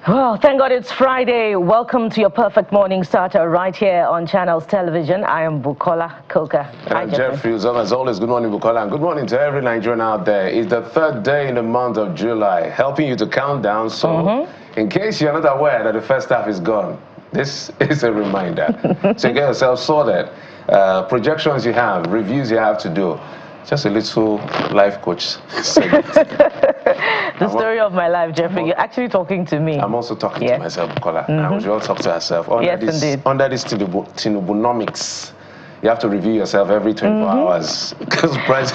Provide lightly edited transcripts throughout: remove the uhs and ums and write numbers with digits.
Well, thank God it's Friday. Welcome to your perfect morning starter right here on Channels Television. I am Bukola Koka. And I'm Jeffrey. As always, good morning, Bukola, and good morning to every Nigerian out there. It's the third day in the month of July, helping you to count down. So, in case you're not aware that the first half is gone, this is a reminder. So get yourself sorted. Projections you have, reviews you have to do. Just a little life coach segment. The story of my life, Jeffrey. You're actually talking to me. I'm also talking to myself, Bukola. And we should all talk to ourselves. Under this Tinubunomics, you have to review yourself every 24 hours. Because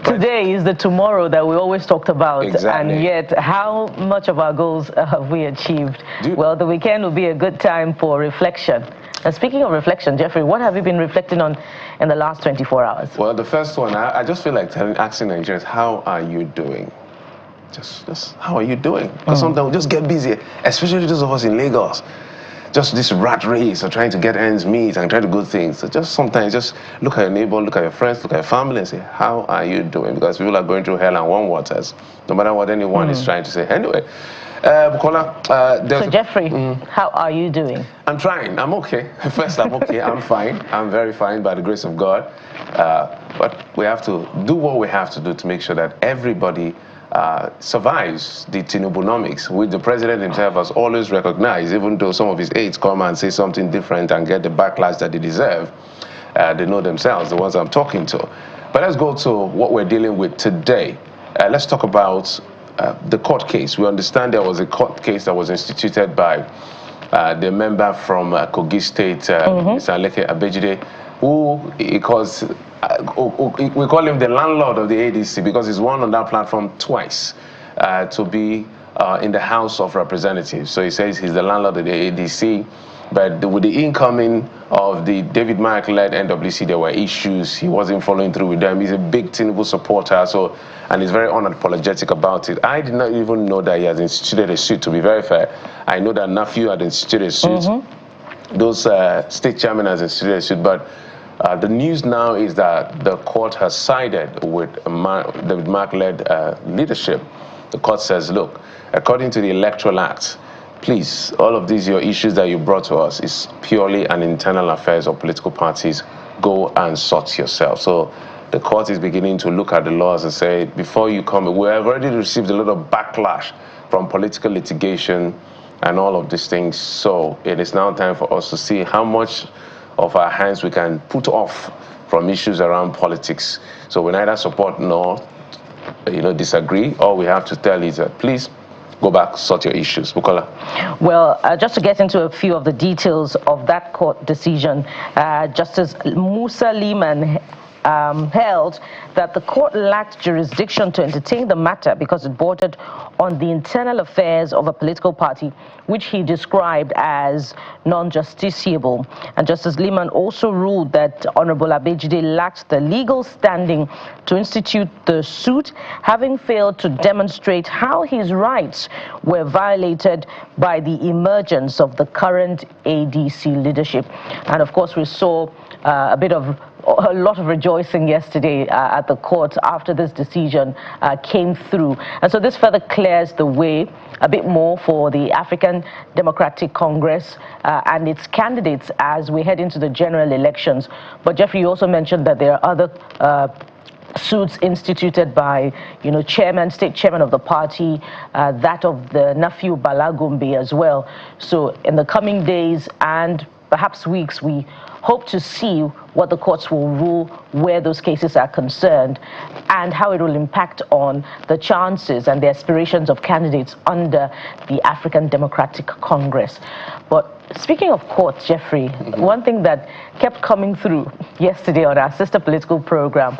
today is the tomorrow that we always talked about. Exactly. And yet, how much of our goals have we achieved? Well, the weekend will be a good time for reflection. And speaking of reflection, Jeffrey, what have you been reflecting on in the last 24 hours? Well, the first one, I just feel like asking Nigerians, how are you doing? Just how are you doing? Because sometimes we just get busy, especially those of us in Lagos. Just this rat race of trying to get ends meet and try to good things. So just sometimes just look at your neighbor, look at your friends, look at your family and say, how are you doing? Because people are going through hell and warm waters, no matter what anyone is trying to say. Anyway, Bukola, so Jeffrey, how are you doing? I'm trying. I'm okay. First, I'm okay. I'm fine. I'm very fine by the grace of God. But we have to do what we have to do to make sure that everybody survives the Tinubunomics, which the president himself has always recognized, even though some of his aides come and say something different and get the backlash that they deserve. They know themselves, the ones I'm talking to. But let's go to what we're dealing with today. Let's talk about the court case. We understand there was a court case that was instituted by the member from Kogi State, Mr. Aleke Abejide, who we call him the landlord of the ADC because he's won on that platform twice to be in the House of Representatives. So he says he's the landlord of the ADC. But with the incoming of the David Mark-led NWC, there were issues. He wasn't following through with them. He's a big Tinubu supporter, and he's very unapologetic about it. I did not even know that he has instituted a suit, to be very fair. I know that Nephew had instituted a suit. Those state chairmen has instituted a suit, but the news now is that the court has sided with David Mark-led leadership. The court says, look, according to the Electoral Act, please, all of these, your issues that you brought to us is purely an internal affairs of political parties. Go and sort yourself. So the court is beginning to look at the laws and say, before you come, we have already received a lot of backlash from political litigation and all of these things. So it is now time for us to see how much of our hands we can put off from issues around politics. So we neither support nor disagree. All we have to tell is that please go back, sort your issues. Bukola. Well, just to get into a few of the details of that court decision, Justice Musa Liman held that the court lacked jurisdiction to entertain the matter because it bordered on the internal affairs of a political party, which he described as non-justiciable. And Justice Liman also ruled that Honorable Abejide lacked the legal standing to institute the suit, having failed to demonstrate how his rights were violated by the emergence of the current ADC leadership. And of course, we saw a lot of rejoicing yesterday at the court after this decision came through. And so this further clears the way a bit more for the African Democratic Congress and its candidates as we head into the general elections. But Jeffrey, you also mentioned that there are other suits instituted by, state chairman of the party, that of the nephew Balagumbi as well. So in the coming days and perhaps weeks, we hope to see what the courts will rule where those cases are concerned and how it will impact on the chances and the aspirations of candidates under the African Democratic Congress. But speaking of courts, Jeffrey, one thing that kept coming through yesterday on our sister political program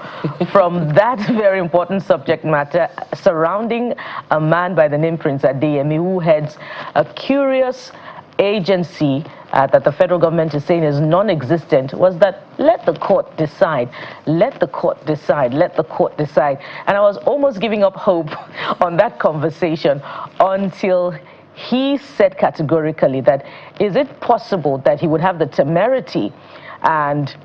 from that very important subject matter surrounding a man by the name Prince Adeyemi, who heads a curious agency that the federal government is saying is non-existent, was that let the court decide, let the court decide, let the court decide. And I was almost giving up hope on that conversation until he said categorically that is it possible that he would have the temerity and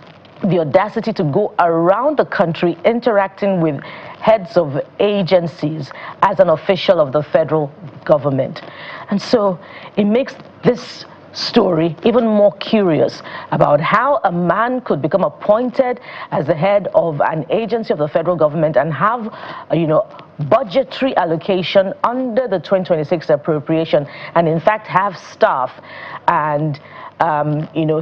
the audacity to go around the country interacting with heads of agencies as an official of the federal government. And so it makes this story even more curious about how a man could become appointed as the head of an agency of the federal government and have, budgetary allocation under the 2026 appropriation, and in fact have staff, and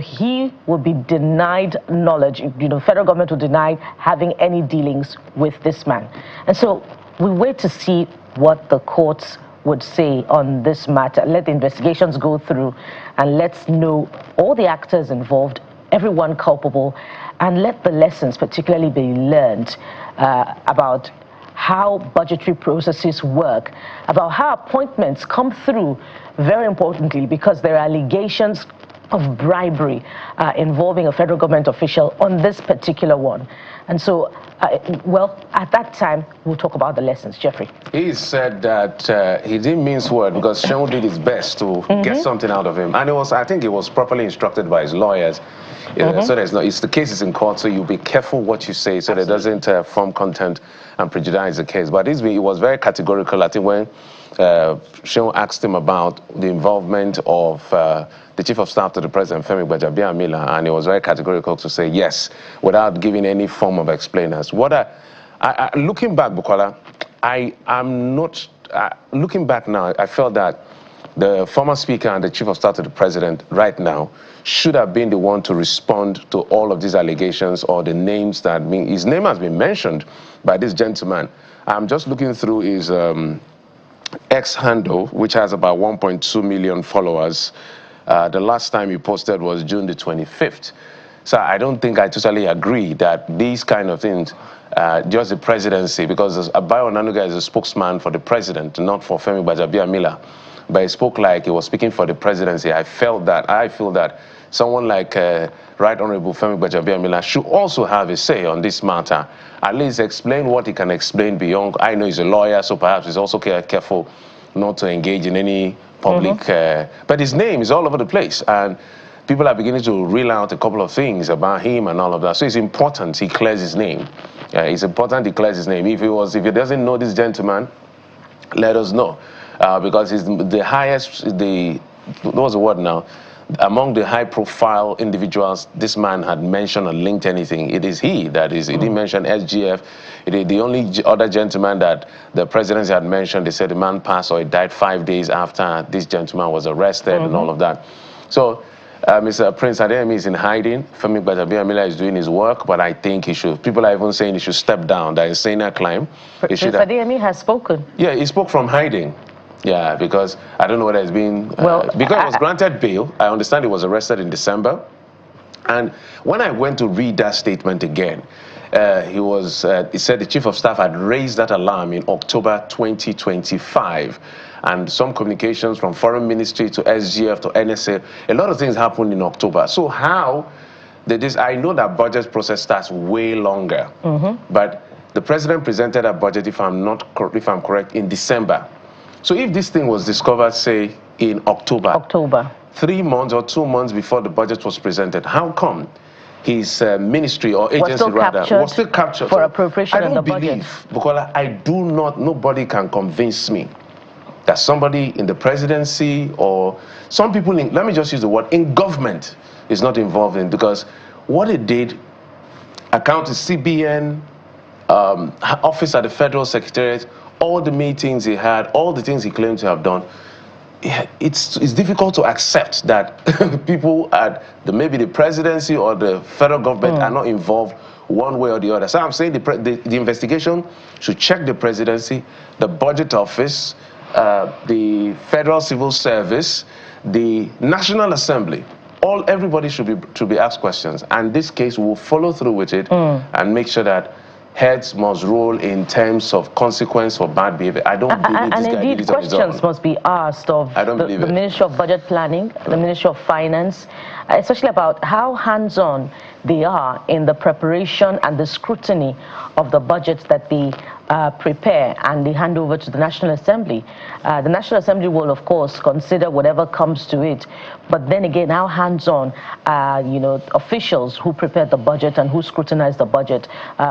he will be denied knowledge. Federal government will deny having any dealings with this man. And so we wait to see what the courts would say on this matter. Let the investigations go through, and let's know all the actors involved, everyone culpable, and let the lessons particularly be learned about how budgetary processes work, about how appointments come through, very importantly, because there are allegations of bribery involving a federal government official on this particular one. And so, at that time, we'll talk about the lessons. Jeffrey. He said that he didn't mince word because Sean did his best to get something out of him. And I think he was properly instructed by his lawyers. So the case is in court, so you be careful what you say so that it doesn't form content and prejudice the case. But he was very categorical, I think, when Sean asked him about the involvement of the Chief of Staff to the President, Femi Gbajabiamila, and he was very categorical to say yes, without giving any form of explainers. Looking back, Bukola, looking back now, I felt that the former Speaker and the Chief of Staff to the President right now should have been the one to respond to all of these allegations or the names that his name has been mentioned by this gentleman. I'm just looking through his X handle, which has about 1.2 million followers. The last time he posted was June the 25th. So I don't think I totally agree that these kind of things, just the presidency, because Abayo Onanuga is a spokesman for the president, not for Femi Gbajabiamila. But he spoke like he was speaking for the presidency. I feel that someone like Right Honorable Femi Gbajabiamila should also have a say on this matter. At least explain what he can explain beyond. I know he's a lawyer, so perhaps he's also careful not to engage in any public. But his name is all over the place, and people are beginning to reel out a couple of things about him and all of that. So it's important he clears his name. It's important he clears his name. If he doesn't know this gentleman, let us know. Because he's the highest, what was the word now? Among the high-profile individuals this man had mentioned or linked anything, it is he that is. He didn't mention SGF. The only other gentleman that the presidency had mentioned, they said the man passed or he died 5 days after this gentleman was arrested and all of that. So Mr. Prince Adeyemi is in hiding. Femi Gbajabiamila is doing his work, but I think he should. People are even saying he should step down. That is saying a climb. Prince Adeyemi has spoken. Yeah, he spoke from hiding. Yeah, because I don't know whether it's been... because he was granted bail. I understand he was arrested in December. And when I went to read that statement again, he said the Chief of Staff had raised that alarm in October 2025. And some communications from Foreign Ministry to SGF to NSA, a lot of things happened in October. So how did this... I know that budget process starts way longer. But the president presented a budget, if I'm correct, in December. So if this thing was discovered, say, in October, 3 months or 2 months before the budget was presented, how come his ministry or agency was still captured for appropriation in the budget? I don't believe, because nobody can convince me that somebody in the presidency or some people in, let me just use the word, in government is not involved in, because what it did, account to CBN, office at the Federal Secretariat, all the meetings he had, all the things he claimed to have done, it's difficult to accept that people at maybe the presidency or the federal government are not involved one way or the other. So I'm saying the investigation should check the presidency, the budget office, the Federal Civil Service, the National Assembly. Everybody should be asked questions. And this case will follow through with it and make sure that heads must rule in terms of consequence for bad behavior. I don't believe this guy did it on his own. And indeed, questions must be asked of the Ministry of Budget Planning, the Ministry of Finance, especially about how hands-on they are in the preparation and the scrutiny of the budgets that they prepare and they hand over to the National Assembly. The National Assembly will, of course, consider whatever comes to it. But then again, how hands-on, officials who prepare the budget and who scrutinize the budget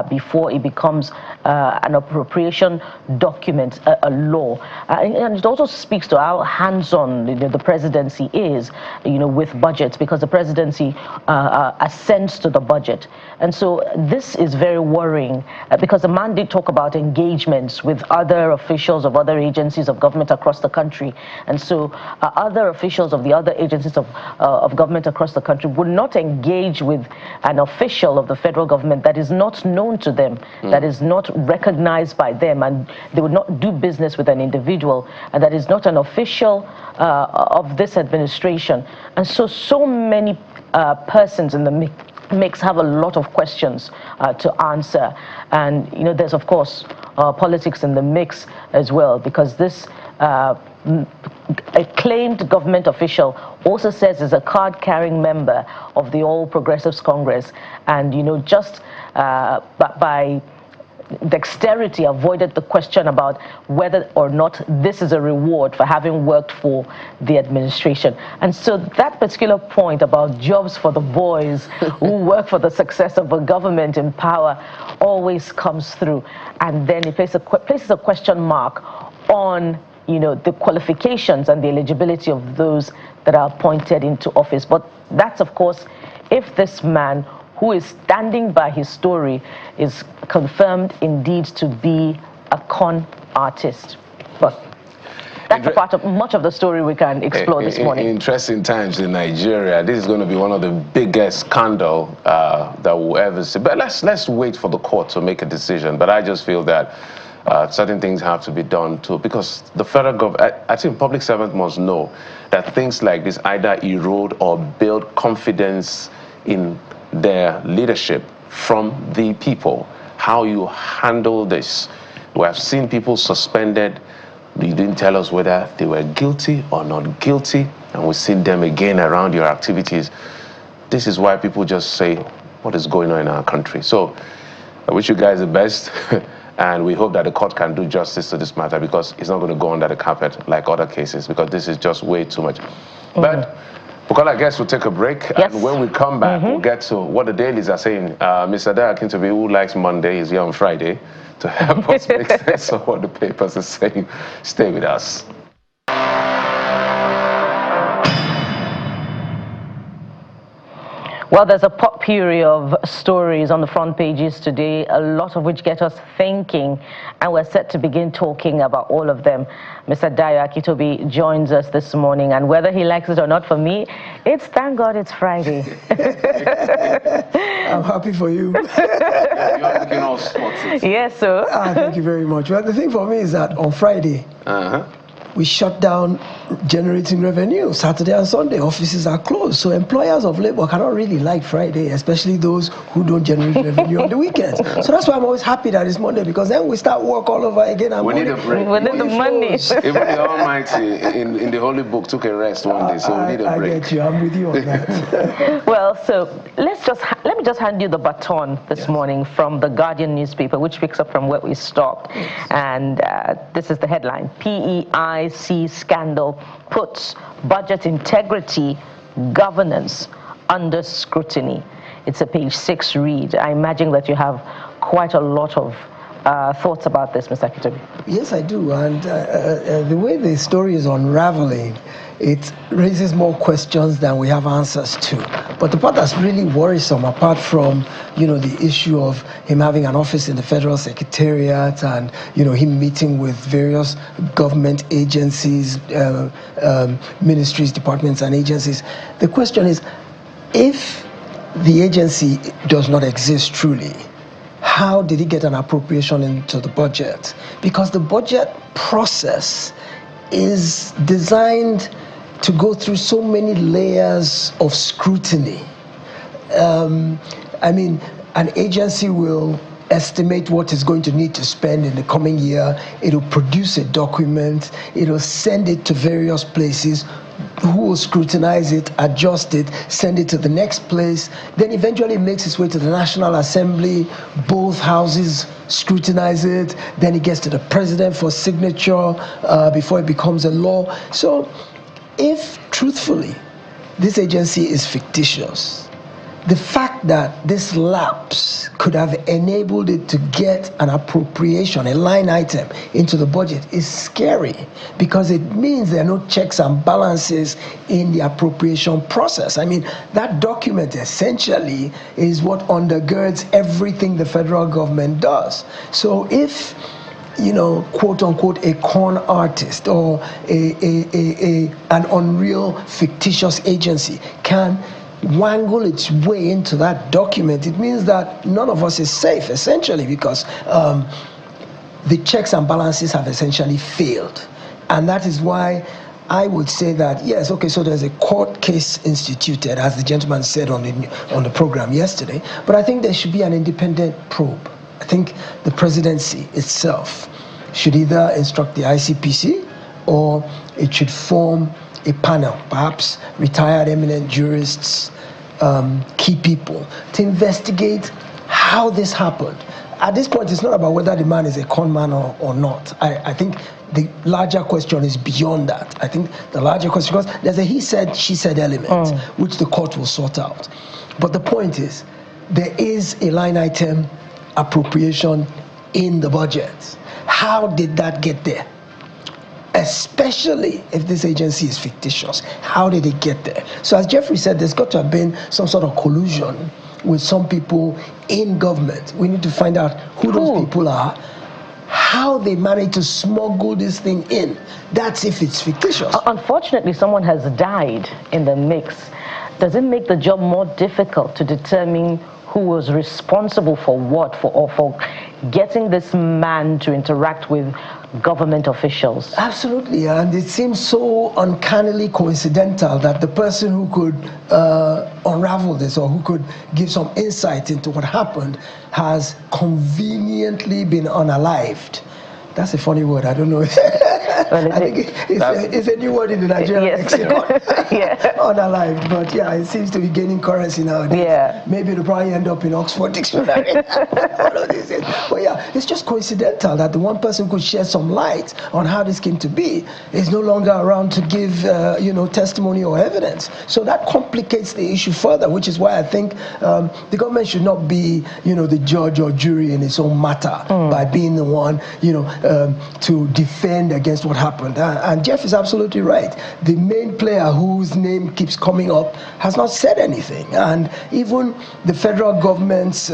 before it becomes an appropriation document, a law. And it also speaks to how hands-on the presidency is, with budgets, because the presidency assents to the budget. And so this is very worrying because the man did talk about engagements with other officials of other agencies of government across the country. And so other officials of the other agencies of government across the country would not engage with an official of the federal government that is not known to them, that is not recognized by them, and they would not do business with an individual and that is not an official of this administration. And so many persons in the mix have a lot of questions to answer. And there's of course politics in the mix as well, because this acclaimed government official also says is a card-carrying member of the All Progressives Congress, and just by dexterity avoided the question about whether or not this is a reward for having worked for the administration. And so that particular point about jobs for the boys who work for the success of a government in power always comes through, and then it places a question mark on the qualifications and the eligibility of those that are appointed into office. But that's, of course, if this man who is standing by his story is confirmed indeed to be a con artist. But that's a part of much of the story we can explore this morning. Interesting times in Nigeria. This is going to be one of the biggest scandal that we'll ever see. But let's wait for the court to make a decision. But I just feel that certain things have to be done too, because the federal government, I think public servants must know that things like this either erode or build confidence in their leadership from the people. How you handle this. We have seen people suspended. You didn't tell us whether they were guilty or not guilty, and we've seen them again around your activities. This is why people just say, what is going on in our country? So I wish you guys the best. And we hope that the court can do justice to this matter, because it's not going to go under the carpet like other cases, because this is just way too much. But because I guess we'll take a break, and when we come back, we'll get to what the dailies are saying. Mr. Dayakintobi, who likes Monday, is here on Friday to help us make sense of what the papers are saying. Stay with us. Well, there's a potpourri of stories on the front pages today, a lot of which get us thinking, and we're set to begin talking about all of them. Mr. Dayakintobi joins us this morning, and whether he likes it or not, for me, thank God it's Friday. I'm happy for you. You're looking all sporty. Yes, sir. Thank you very much. Well, the thing for me is that on Friday, we shut down generating revenue. Saturday and Sunday, offices are closed. So employers of labor cannot really like Friday, especially those who don't generate revenue on the weekends. So that's why I'm always happy that it's Monday, because then we start work all over again. And we need a break. We need the money. Even the Almighty in the Holy Book took a rest one day, so we need a break. I get you. I'm with you on that. Well, so let me just hand you the baton this morning from the Guardian newspaper, which picks up from where we stopped. And this is the headline: PEIC scandal puts budget integrity governance under scrutiny. It's a page 6 read. I imagine that you have quite a lot of thoughts about this, Mr. Akintobi. Yes, I do. And the way the story is unraveling, it raises more questions than we have answers to. But the part that's really worrisome, apart from, the issue of him having an office in the Federal Secretariat and, him meeting with various government agencies, ministries, departments, and agencies, the question is, if the agency does not exist truly, how did he get an appropriation into the budget? Because the budget process is designed to go through so many layers of scrutiny. An agency will estimate what it's going to need to spend in the coming year. It'll produce a document. It'll send it to various places who will scrutinize it, adjust it, send it to the next place, then eventually it makes its way to the National Assembly, both houses scrutinize it, then it gets to the president for signature before it becomes a law. So if truthfully this agency is fictitious, the fact that this lapse could have enabled it to get an appropriation, a line item into the budget is scary, because it means there are no checks and balances in the appropriation process. I mean, that document essentially is what undergirds everything the federal government does. So if, you know, quote unquote, a con artist or an unreal fictitious agency can wangle its way into that document, it means that none of us is safe, essentially, because the checks and balances have essentially failed. And that is why I would say that, yes, okay, so there's a court case instituted, as the gentleman said on the program yesterday, but I think there should be an independent probe. I think the presidency itself should either instruct the ICPC or it should form a panel, perhaps retired eminent jurists, key people, to investigate how this happened. At this point, it's not about whether the man is a con man or not. I think the larger question is beyond that. I think the larger question, because there's a he said, she said element, which the court will sort out. But the point is, there is a line item appropriation in the budget. How did that get there? Especially if this agency is fictitious. How did it get there? So as Jeffrey said, there's got to have been some sort of collusion with some people in government. We need to find out who those people are, how they managed to smuggle this thing in. That's if it's fictitious. Unfortunately, someone has died in the mix. Does it make the job more difficult to determine who was responsible for what, for getting this man to interact with government officials? Absolutely, and it seems so uncannily coincidental that the person who could unravel this, or who could give some insight into what happened, has conveniently been unalived. That's a funny word, I don't know. I think it's a new word in the Nigerian lexicon. Unalived, but yeah, it seems to be gaining currency nowadays. Yeah. Maybe it'll probably end up in Oxford Dictionary. But yeah, it's just coincidental that the one person who could shed some light on how this came to be is no longer around to give testimony or evidence. So that complicates the issue further, which is why I think the government should not be the judge or jury in its own matter by being the one to defend against what happened. And Jeff is absolutely right. The main player whose name keeps coming up has not said anything. And even the federal government's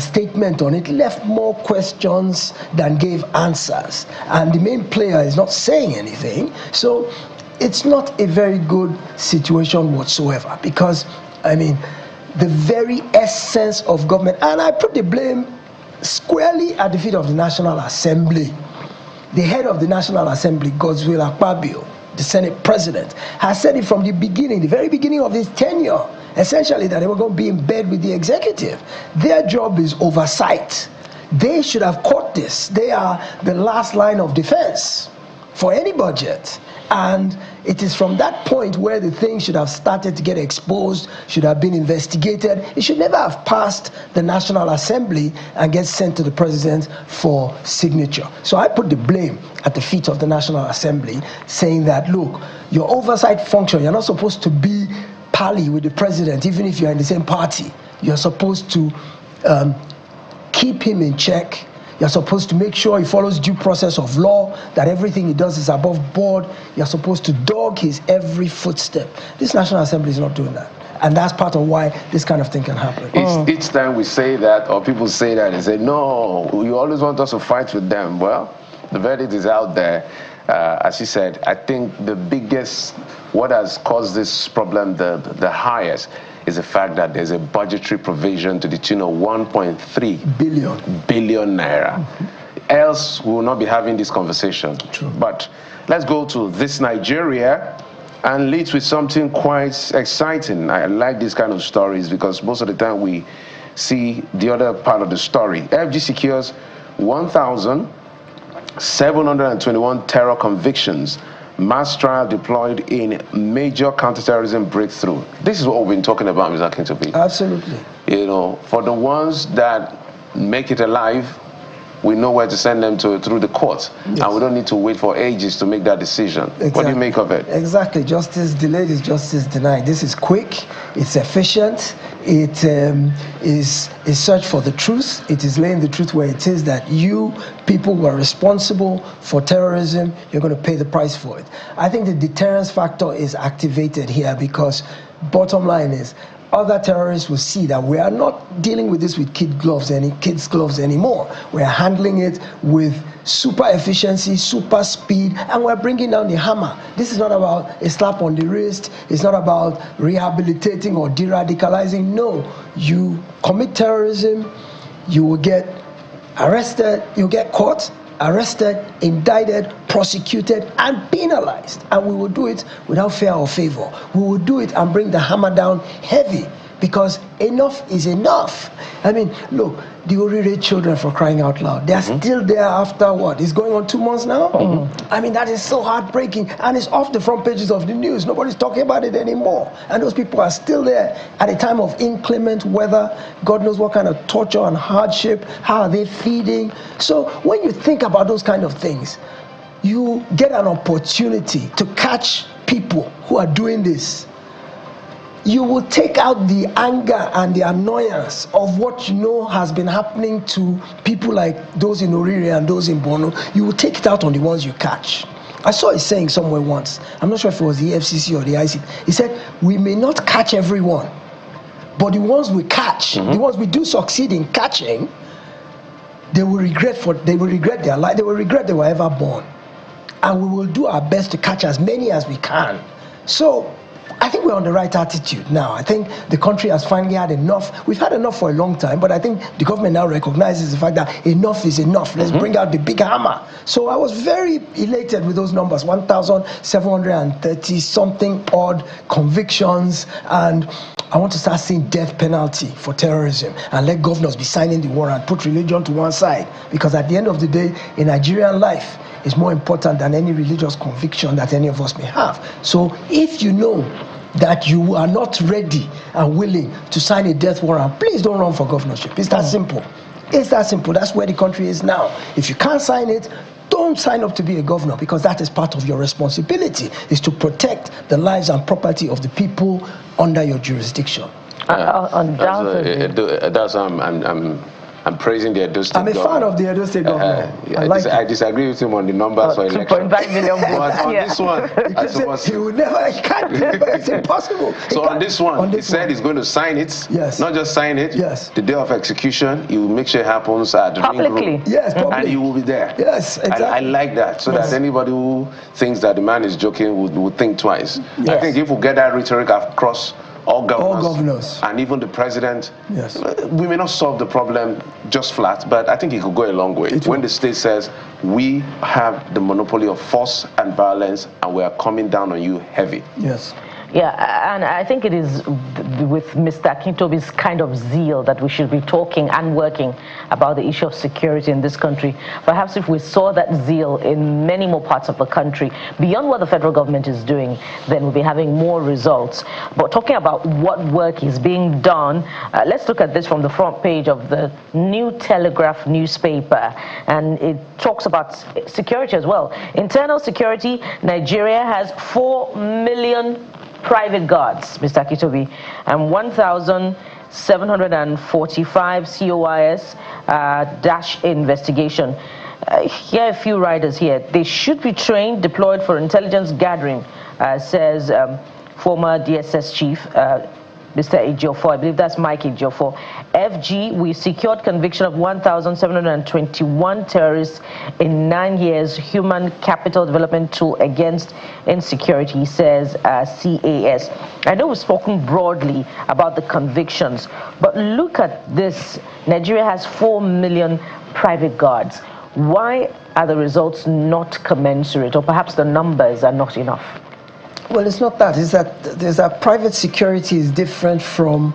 statement on it left more questions than gave answers. And the main player is not saying anything. So it's not a very good situation whatsoever, because, I mean, the very essence of government, and I put the blame squarely at the feet of the National Assembly. The head of the National Assembly, Godswill Akpabio, the Senate president, has said it from the beginning, the very beginning of his tenure, essentially that they were going to be in bed with the executive. Their job is oversight. They should have caught this. They are the last line of defense for any budget. And it is from that point where the thing should have started to get exposed, should have been investigated. It should never have passed the National Assembly and get sent to the president for signature. So I put the blame at the feet of the National Assembly, saying that, look, your oversight function, you're not supposed to be pally with the president, even if you're in the same party. You're supposed to keep him in check. You're supposed to make sure he follows due process of law, that everything he does is above board. You're supposed to dog his every footstep. This National Assembly is not doing that. And that's part of why this kind of thing can happen. Each time we say that, or people say that, they say, no, you always want us to fight with them. Well, the verdict is out there. As you said, I think the biggest, what has caused this problem the highest, is the fact that there's a budgetary provision to the tune of 1.3 billion naira. Else, we will not be having this conversation. True. But let's go to this Nigeria and lead with something quite exciting. I like these kind of stories because most of the time we see the other part of the story. FG secures 1,721 terror convictions mass trial deployed in major counterterrorism breakthrough. This is what we've been talking about, Mr. Akintobi. Absolutely. You know, for the ones that make it alive, we know where to send them to through the courts, yes. And we don't need to wait for ages to make that decision. Exactly. What do you make of it? Exactly. Justice delayed is justice denied. This is quick, it's efficient, it is search for the truth. It is laying the truth where it is, that you people who are responsible for terrorism, you're going to pay the price for it. I think the deterrence factor is activated here, because bottom line is, other terrorists will see that we are not dealing with this with kids' gloves anymore. We are handling it with super efficiency, super speed, and we're bringing down the hammer. This is not about a slap on the wrist. It's not about rehabilitating or de-radicalizing. No, you commit terrorism, you will get arrested, you'll get caught, arrested, indicted, prosecuted, and penalized. And we will do it without fear or favor. We will do it and bring the hammer down heavy, because enough is enough. I mean, look, the Orire children, for crying out loud, they are still there after what? It's going on 2 months now? I mean, that is so heartbreaking, and it's off the front pages of the news. Nobody's talking about it anymore. And those people are still there at a time of inclement weather. God knows what kind of torture and hardship. How are they feeding? So when you think about those kind of things, you get an opportunity to catch people who are doing this. You will take out the anger and the annoyance of what you know has been happening to people like those in Orire and those in Borno. You will take it out on the ones you catch. I saw a saying somewhere once, I'm not sure if it was the FCC or the IC. He said, we may not catch everyone, but the ones we catch, the ones we do succeed in catching, they will regret their life, they will regret they were ever born. And we will do our best to catch as many as we can. So I think we're on the right attitude now. I think the country has finally had enough. We've had enough for a long time, but I think the government now recognizes the fact that enough is enough. Let's bring out the big hammer. So I was very elated with those numbers, 1,730 something odd convictions, and I want to start seeing death penalty for terrorism, and let governors be signing the warrant, put religion to one side, because at the end of the day, in Nigerian life, is more important than any religious conviction that any of us may have. So if you know that you are not ready and willing to sign a death warrant, please don't run for governorship. It's that simple. It's that simple. That's where the country is now. If you can't sign it, don't sign up to be a governor, because that is part of your responsibility, is to protect the lives and property of the people under your jurisdiction. I'm praising the Edo State government. I'm a fan of the Edo State government. I disagree with him on the numbers for election. 2.5 million votes. But on this one, it's impossible. So on this one, he said he's going to sign it. Yes. Not just sign it. Yes. The day of execution, he will make sure it happens at the ring room. Yes, publicly. And you will be there. Yes, exactly. I like that, so that anybody who thinks that the man is joking would think twice. Yes. I think if we get that rhetoric across all governors, and even the president, yes, we may not solve the problem just flat, but I think it could go a long way. When the state says, we have the monopoly of force and violence, and we are coming down on you heavy. Yes. Yeah, and I think it is with Mr. Akintobi's kind of zeal that we should be talking and working about the issue of security in this country. Perhaps if we saw that zeal in many more parts of the country, beyond what the federal government is doing, then we'll be having more results. But talking about what work is being done, let's look at this from the front page of the New Telegraph newspaper. And it talks about security as well. Internal security, Nigeria has 4 million private guards, Mr. Akintobi, and 1,745 COIS dash investigation. Here are a few riders here. They should be trained, deployed for intelligence gathering, says former DSS chief, Mr. Ejiofor. I believe that's Mike Ejiofor. FG, we secured conviction of 1,721 terrorists in 9 years. Human capital development tool against insecurity, says CAS. I know we've spoken broadly about the convictions, but look at this. Nigeria has 4 million private guards. Why are the results not commensurate, or perhaps the numbers are not enough? Well, it's not that. It's that private security is different from,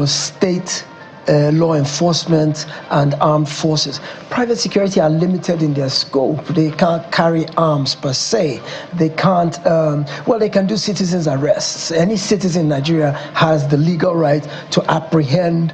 state law enforcement and armed forces. Private security are limited in their scope. They can't carry arms per se. They can't, well, they can do citizens arrests. Any citizen in Nigeria has the legal right to apprehend,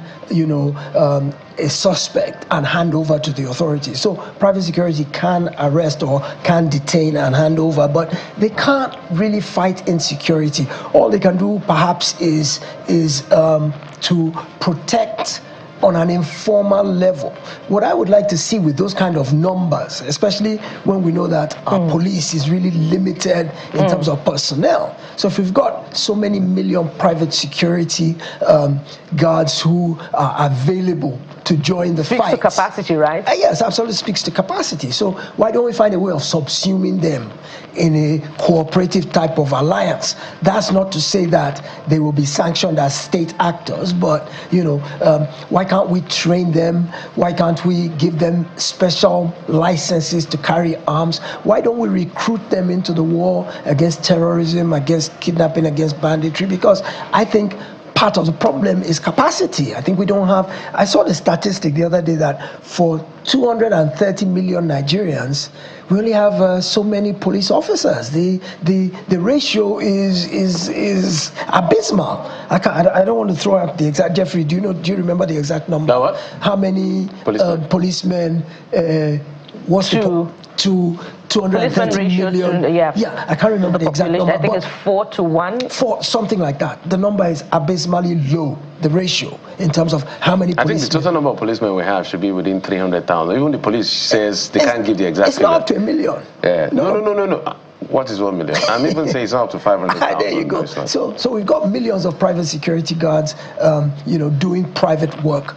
a suspect and hand over to the authorities. So private security can arrest or can detain and hand over, but they can't really fight insecurity. All they can do perhaps is to protect on an informal level. What I would like to see with those kind of numbers, especially when we know that our police is really limited in terms of personnel. So if we've got so many million private security guards who are available to join the fight. Speaks to capacity, right? Yes, absolutely speaks to capacity. So why don't we find a way of subsuming them in a cooperative type of alliance? That's not to say that they will be sanctioned as state actors, but why can't we train them? Why can't we give them special licenses to carry arms? Why don't we recruit them into the war against terrorism, against kidnapping, against banditry? Because I think part of the problem is capacity. I think we don't have, I saw the statistic the other day that for 230 million Nigerians, we only have so many police officers. The ratio is abysmal. I don't want to throw out the exact. Jeffrey, do you remember the exact number? No, what? How many policemen was to 230 million? Yeah, I can't remember the exact number. I think it's 4 to 1. 4, something like that. The number is abysmally low, the ratio, in terms of how many policemen. I think the total number of policemen we have should be within 300,000. Even the police says they can't give the exact figure. It's not up to 1 million. Yeah. No. What is 1 million? I'm even saying it's not up to 500,000. There you go. So we've got millions of private security guards, doing private work,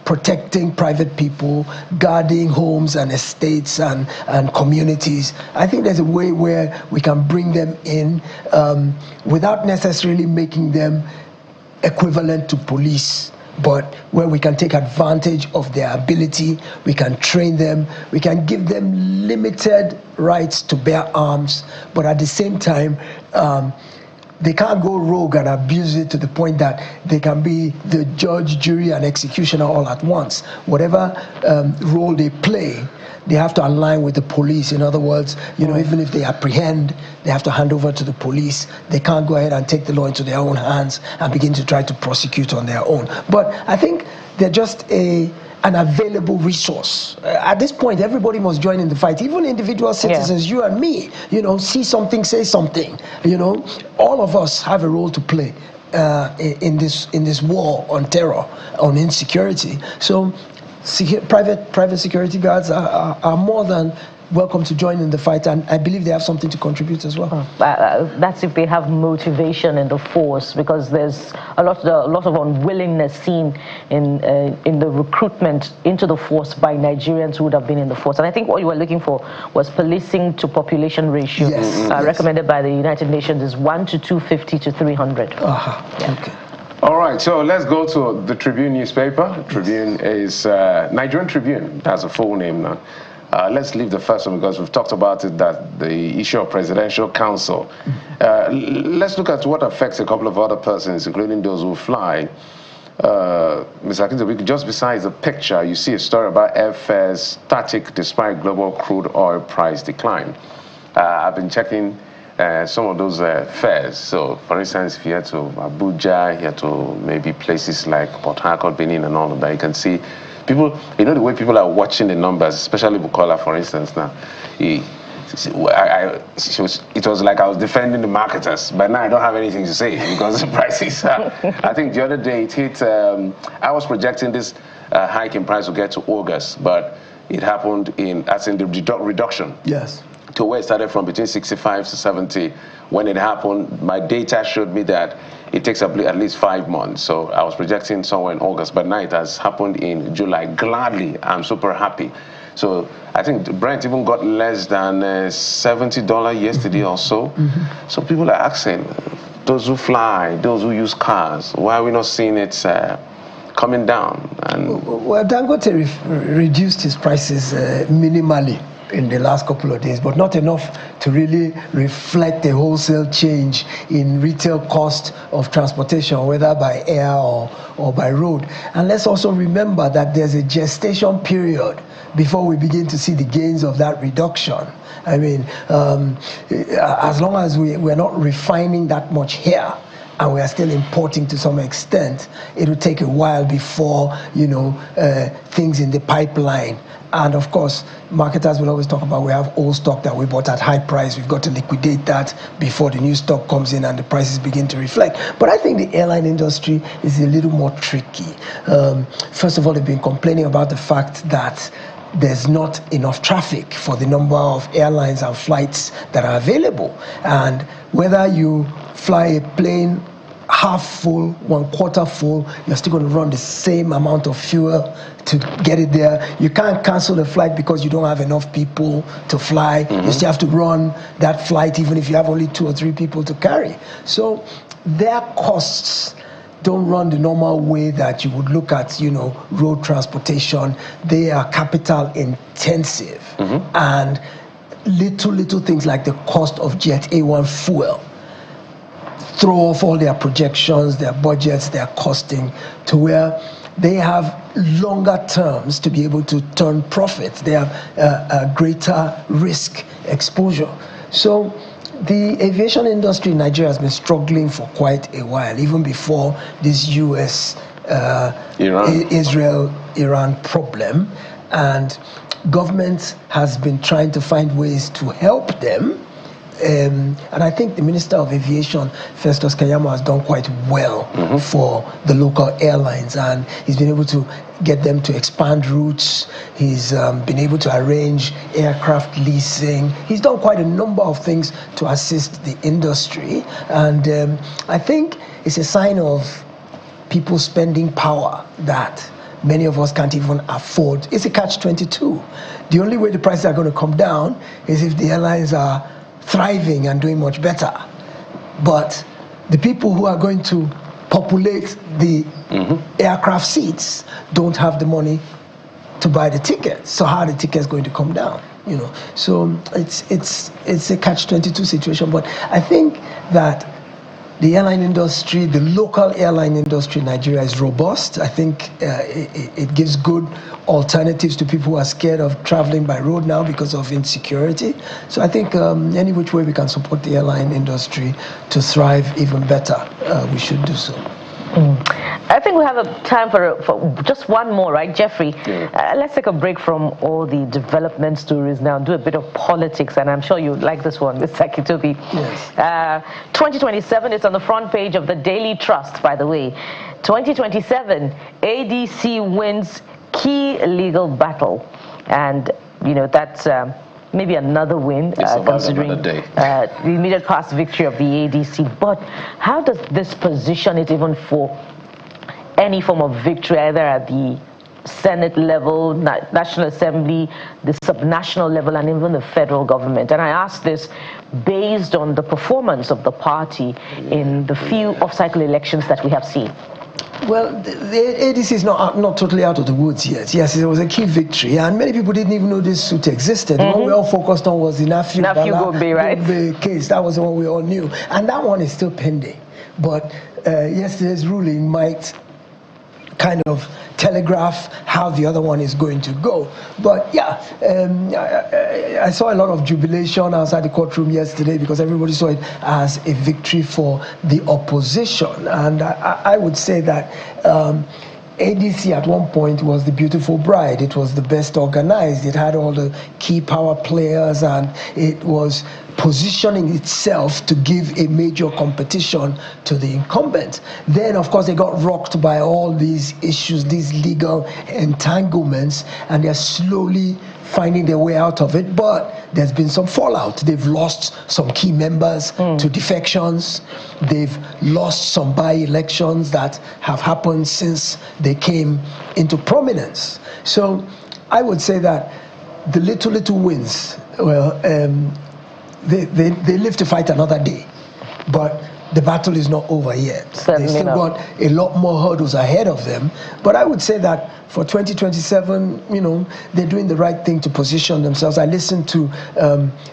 protecting private people, guarding homes and estates and communities. I think there's a way where we can bring them in without necessarily making them equivalent to police, but where we can take advantage of their ability, we can train them, we can give them limited rights to bear arms, but at the same time, they can't go rogue and abuse it to the point that they can be the judge, jury, and executioner all at once. Whatever role they play, they have to align with the police. In other words, even if they apprehend, they have to hand over to the police. They can't go ahead and take the law into their own hands and begin to try to prosecute on their own. But I think they're just an available resource. At this point, everybody must join in the fight, even individual citizens, you and me, see something, say something. All of us have a role to play in this war on terror, on insecurity. So private security guards are more than welcome to join in the fight, and I believe they have something to contribute as well. That's if they have motivation in the force, because there's a lot of unwillingness seen in the recruitment into the force by Nigerians who would have been in the force. And I think what you were looking for was policing to population ratio, recommended by the United Nations is 1 to 250 to 300. Okay. All right, so let's go to the Tribune newspaper. Tribune is Nigerian Tribune. That's a full name now. Let's leave the first one because we've talked about it, that the issue of presidential council. Let's look at what affects a couple of other persons, including those who fly. Mr. Akintobi, just besides the picture, you see a story about airfares static despite global crude oil price decline. I've been checking some of those fares. So, for instance, if you head to Abuja, you head to maybe places like Port Harcourt, Benin, and all of that, you can see people, the way people are watching the numbers, especially Bukola, for instance, now. It was like I was defending the marketers, but now I don't have anything to say because the prices I think the other day it hit, I was projecting this hike in price will get to August, but it happened in the reduction. Yes. To where it started from between 65 to 70. When it happened, my data showed me that it takes at least 5 months. So I was projecting somewhere in August, but now it has happened in July. Gladly, I'm super happy. So I think Brent even got less than $70 yesterday or so. So people are asking, those who fly, those who use cars, why are we not seeing it coming down? And well, Dangote reduced his prices minimally. in the last couple of days, but not enough to really reflect a wholesale change in retail cost of transportation, whether by air or by road. And let's also remember that there's a gestation period before we begin to see the gains of that reduction. I mean, as long as we're not refining that much here, and we are still importing to some extent, it will take a while before, things in the pipeline. And of course, marketers will always talk about, we have old stock that we bought at high price. We've got to liquidate that before the new stock comes in and the prices begin to reflect. But I think the airline industry is a little more tricky. First of all, they've been complaining about the fact that there's not enough traffic for the number of airlines and flights that are available. And whether you fly a plane half full, 1/4 full, you're still going to run the same amount of fuel to get it there. You can't cancel the flight because you don't have enough people to fly. You still have to run that flight even if you have only 2 or 3 people to carry. So their costs don't run the normal way that you would look at, road transportation. They are capital intensive. And little things like the cost of Jet A1 fuel throw off all their projections, their budgets, their costing, to where they have longer terms to be able to turn profits. They have a greater risk exposure. So the aviation industry in Nigeria has been struggling for quite a while, even before this Israel-Iran problem. And government has been trying to find ways to help them. And I think the Minister of Aviation, Festus Keyamo, has done quite well for the local airlines, and he's been able to get them to expand routes. He's been able to arrange aircraft leasing. He's done quite a number of things to assist the industry, and I think it's a sign of people's spending power that many of us can't even afford. It's a catch-22. The only way the prices are going to come down is if the airlines are thriving and doing much better. But the people who are going to populate the aircraft seats don't have the money to buy the tickets. So how are the tickets going to come down? So it's a catch-22 situation. But I think that the airline industry, the local airline industry in Nigeria is robust. I think it gives good alternatives to people who are scared of traveling by road now because of insecurity. So I think any which way we can support the airline industry to thrive even better, we should do so. I think we have time for just one more, right, Jeffrey? Yeah. Let's take a break from all the development stories now and do a bit of politics, and I'm sure you like this one, Mr. Kitobi. Yes. 2027 is on the front page of the Daily Trust, by the way. 2027, ADC wins key legal battle, and that's maybe another win, considering the immediate past victory of the ADC. But how does this position it even for any form of victory, either at the Senate level, National Assembly, the subnational level, and even the federal government? And I ask this based on the performance of the party in the few off-cycle elections that we have seen. Well, the ADC is not totally out of the woods yet. Yes, it was a key victory, and many people didn't even know this suit existed. What we all focused on was the Nafiu Gombe, right? Case. That was the one we all knew, and that one is still pending. But yesterday's ruling might kind of telegraph how the other one is going to go. But yeah, I saw a lot of jubilation outside the courtroom yesterday because everybody saw it as a victory for the opposition. And I would say that ADC at one point was the beautiful bride. It was the best organized. It had all the key power players, and it was positioning itself to give a major competition to the incumbent. Then, of course, they got rocked by all these issues, these legal entanglements, and they're slowly finding their way out of it. But there's been some fallout. They've lost some key members to defections. They've lost some by-elections that have happened since they came into prominence. So I would say that the little wins, well, they live to fight another day. But the battle is not over yet. Certainly They still got a lot more hurdles ahead of them. But I would say that for 2027, they're doing the right thing to position themselves. I listened to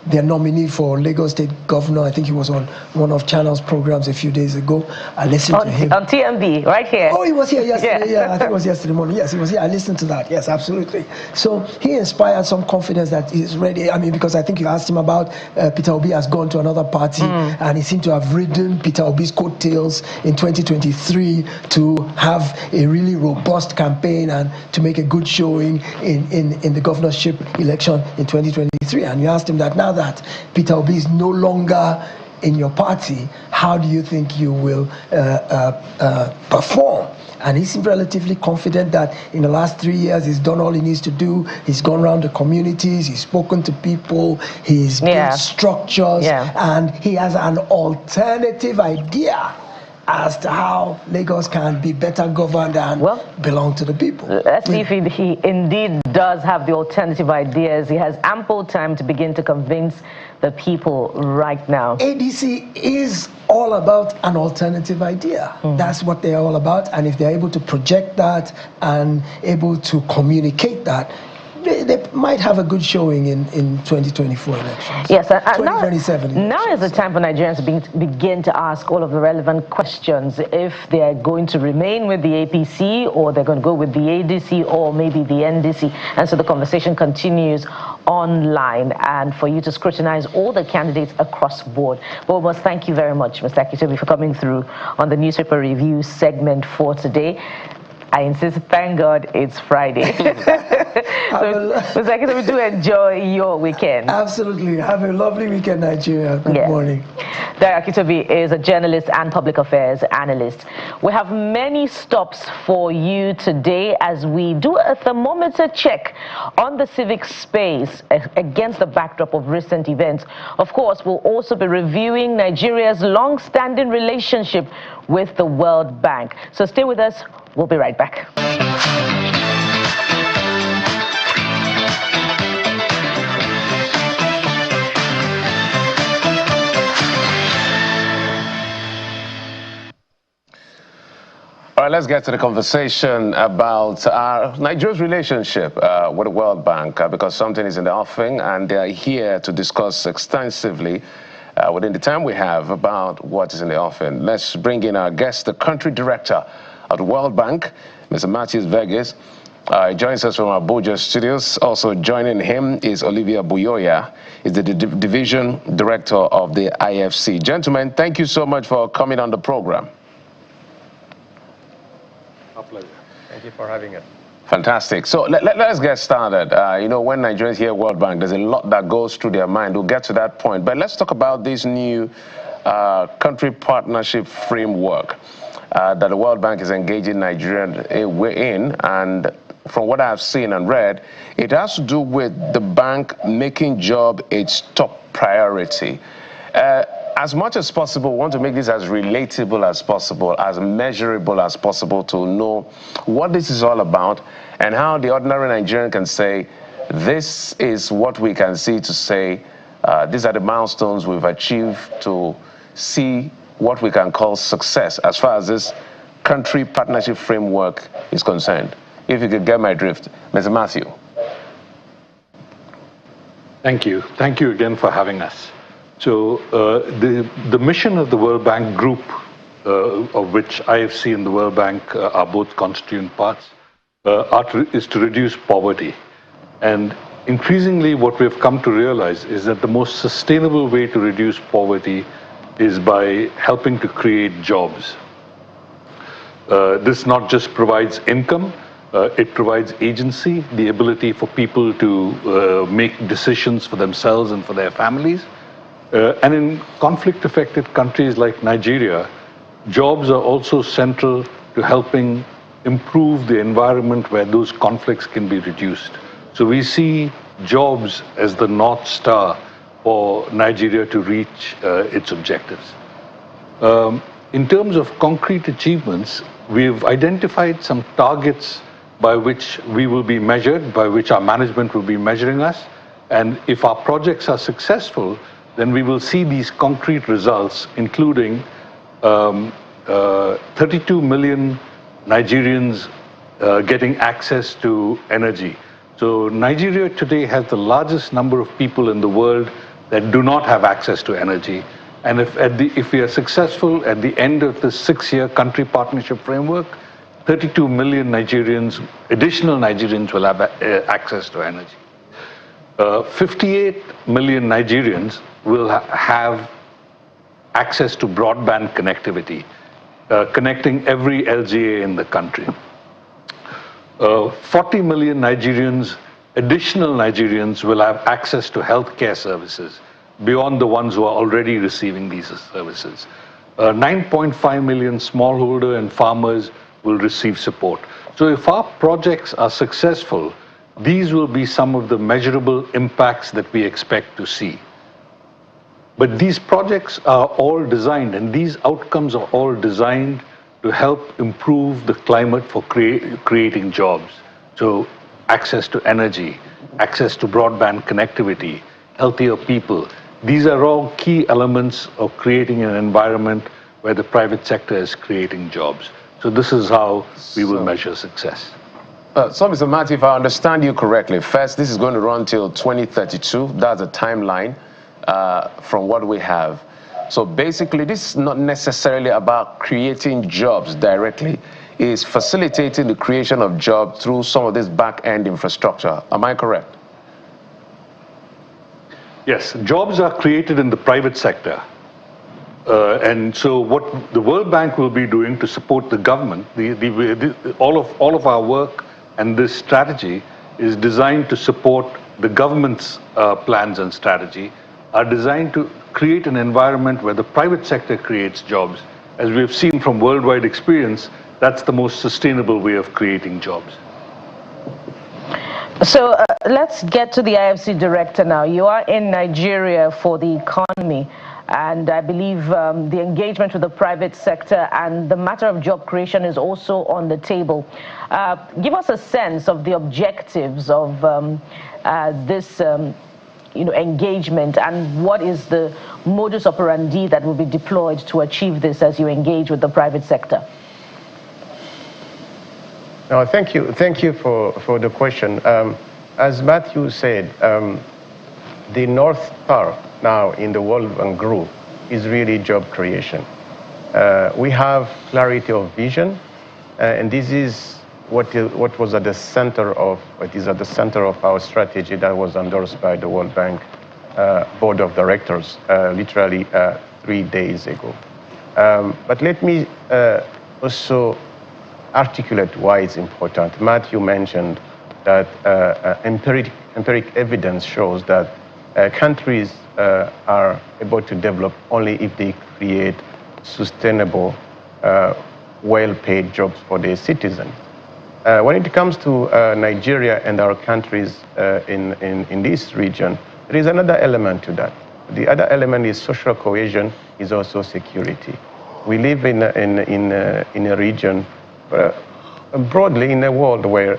their nominee for Lagos State Governor. I think he was on one of Channel's programs a few days ago. I listened to him. On TMB, right here. Oh, he was here yesterday. Yeah, I think it was yesterday morning. Yes, he was here. I listened to that. Yes, absolutely. So he inspired some confidence that he's ready. I mean, because I think you asked him about Peter Obi has gone to another party, and he seemed to have ridden Peter Obi's coattails in 2023 to have a really robust campaign and to make a good showing in the governorship election in 2023. And you asked him that now that Peter Obi is no longer in your party, how do you think you will perform? And he seemed relatively confident that in the last 3 years he's done all he needs to do. He's gone around the communities, he's spoken to people, he's built structures, and he has an alternative idea as to how Lagos can be better governed and belong to the people. Let's see if he indeed does have the alternative ideas. He has ample time to begin to convince the people right now. ADC is all about an alternative idea. That's what they're all about. And if they're able to project that and able to communicate that, they might have a good showing in 2024 elections. Yes, 2027. Now is the time for Nigerians to begin to ask all of the relevant questions. If they're going to remain with the APC, or they're going to go with the ADC, or maybe the NDC. And so the conversation continues online, and for you to scrutinize all the candidates across the board. But we must thank you very much, Mr. Akitobi, for coming through on the newspaper review segment for today. I insist, thank God it's Friday. So, Mr. Akitobi, do enjoy your weekend. Absolutely. Have a lovely weekend, Nigeria. Good morning. Derek Akitobi is a journalist and public affairs analyst. We have many stops for you today as we do a thermometer check on the civic space against the backdrop of recent events. Of course, we'll also be reviewing Nigeria's long-standing relationship with the World Bank. So stay with us. We'll be right back. All right, let's get to the conversation about Nigeria's relationship with the World Bank, because something is in the offing, and they're here to discuss extensively within the time we have about what is in the offing. Let's bring in our guest, the country director of the World Bank, Mr. Matthews Vegas. He joins us from our Abuja studios. Also joining him is Olivia Buyoya, is the division director of the IFC. Gentlemen, thank you so much for coming on the program. Our pleasure. Thank you for having us. Fantastic. So let's get started. When Nigerians hear World Bank, there's a lot that goes through their mind. We'll get to that point. But let's talk about this new country partnership framework that the World Bank is engaging Nigeria in. And from what I've seen and read, it has to do with the bank making job its top priority. As much as possible, we want to make this as relatable as possible, as measurable as possible, to know what this is all about and how the ordinary Nigerian can say, this is what we can see to say, these are the milestones we've achieved to see what we can call success as far as this country partnership framework is concerned. If you could get my drift. Mr. Matthew. Thank you. Thank you again for having us. So the mission of the World Bank Group, of which IFC and the World Bank are both constituent parts, is to reduce poverty. And increasingly what we've come to realize is that the most sustainable way to reduce poverty is by helping to create jobs. This not just provides income, it provides agency, the ability for people to make decisions for themselves and for their families. And in conflict-affected countries like Nigeria, jobs are also central to helping improve the environment where those conflicts can be reduced. So we see jobs as the North Star for Nigeria to reach its objectives. In terms of concrete achievements, we've identified some targets by which we will be measured, by which our management will be measuring us. And if our projects are successful, then we will see these concrete results, including 32 million Nigerians getting access to energy. So Nigeria today has the largest number of people in the world that do not have access to energy. And if we are successful at the end of the 6-year country partnership framework, 32 million Nigerians, additional Nigerians will have access to energy. 58 million Nigerians will have access to broadband connectivity, connecting every LGA in the country. 40 million Nigerians, additional Nigerians, will have access to healthcare services beyond the ones who are already receiving these services. 9.5 million smallholder and farmers will receive support. So if our projects are successful, these will be some of the measurable impacts that we expect to see. But these projects are all designed, and these outcomes are all designed to help improve the climate for creating jobs. So access to energy, access to broadband connectivity, healthier people. These are all key elements of creating an environment where the private sector is creating jobs. So this is how we will measure success. So, Mr. Matthew, if I understand you correctly, first, this is going to run till 2032. That's a timeline from what we have. So basically, this is not necessarily about creating jobs directly. It's facilitating the creation of jobs through some of this back-end infrastructure. Am I correct? Yes, jobs are created in the private sector. And so what the World Bank will be doing to support the government, all of our work and this strategy is designed to support the government's plans and strategy, are designed to create an environment where the private sector creates jobs. As we have seen from worldwide experience, that's the most sustainable way of creating jobs. So let's get to the IFC director now. You are in Nigeria for the economy, and I believe the engagement with the private sector and the matter of job creation is also on the table. Give us a sense of the objectives of this engagement, and what is the modus operandi that will be deployed to achieve this as you engage with the private sector? No, thank you for the question. As Matthew said, the North Star now in the World Bank Group is really job creation. We have clarity of vision, and this is what was at the center of our strategy that was endorsed by the World Bank Board of Directors literally 3 days ago. But let me also articulate why it's important. Matthew mentioned that empiric evidence shows that countries are able to develop only if they create sustainable, well-paid jobs for their citizens. When it comes to Nigeria and our countries in this region, there is another element to that. The other element is social cohesion, is also security. We live in a region, broadly in a world where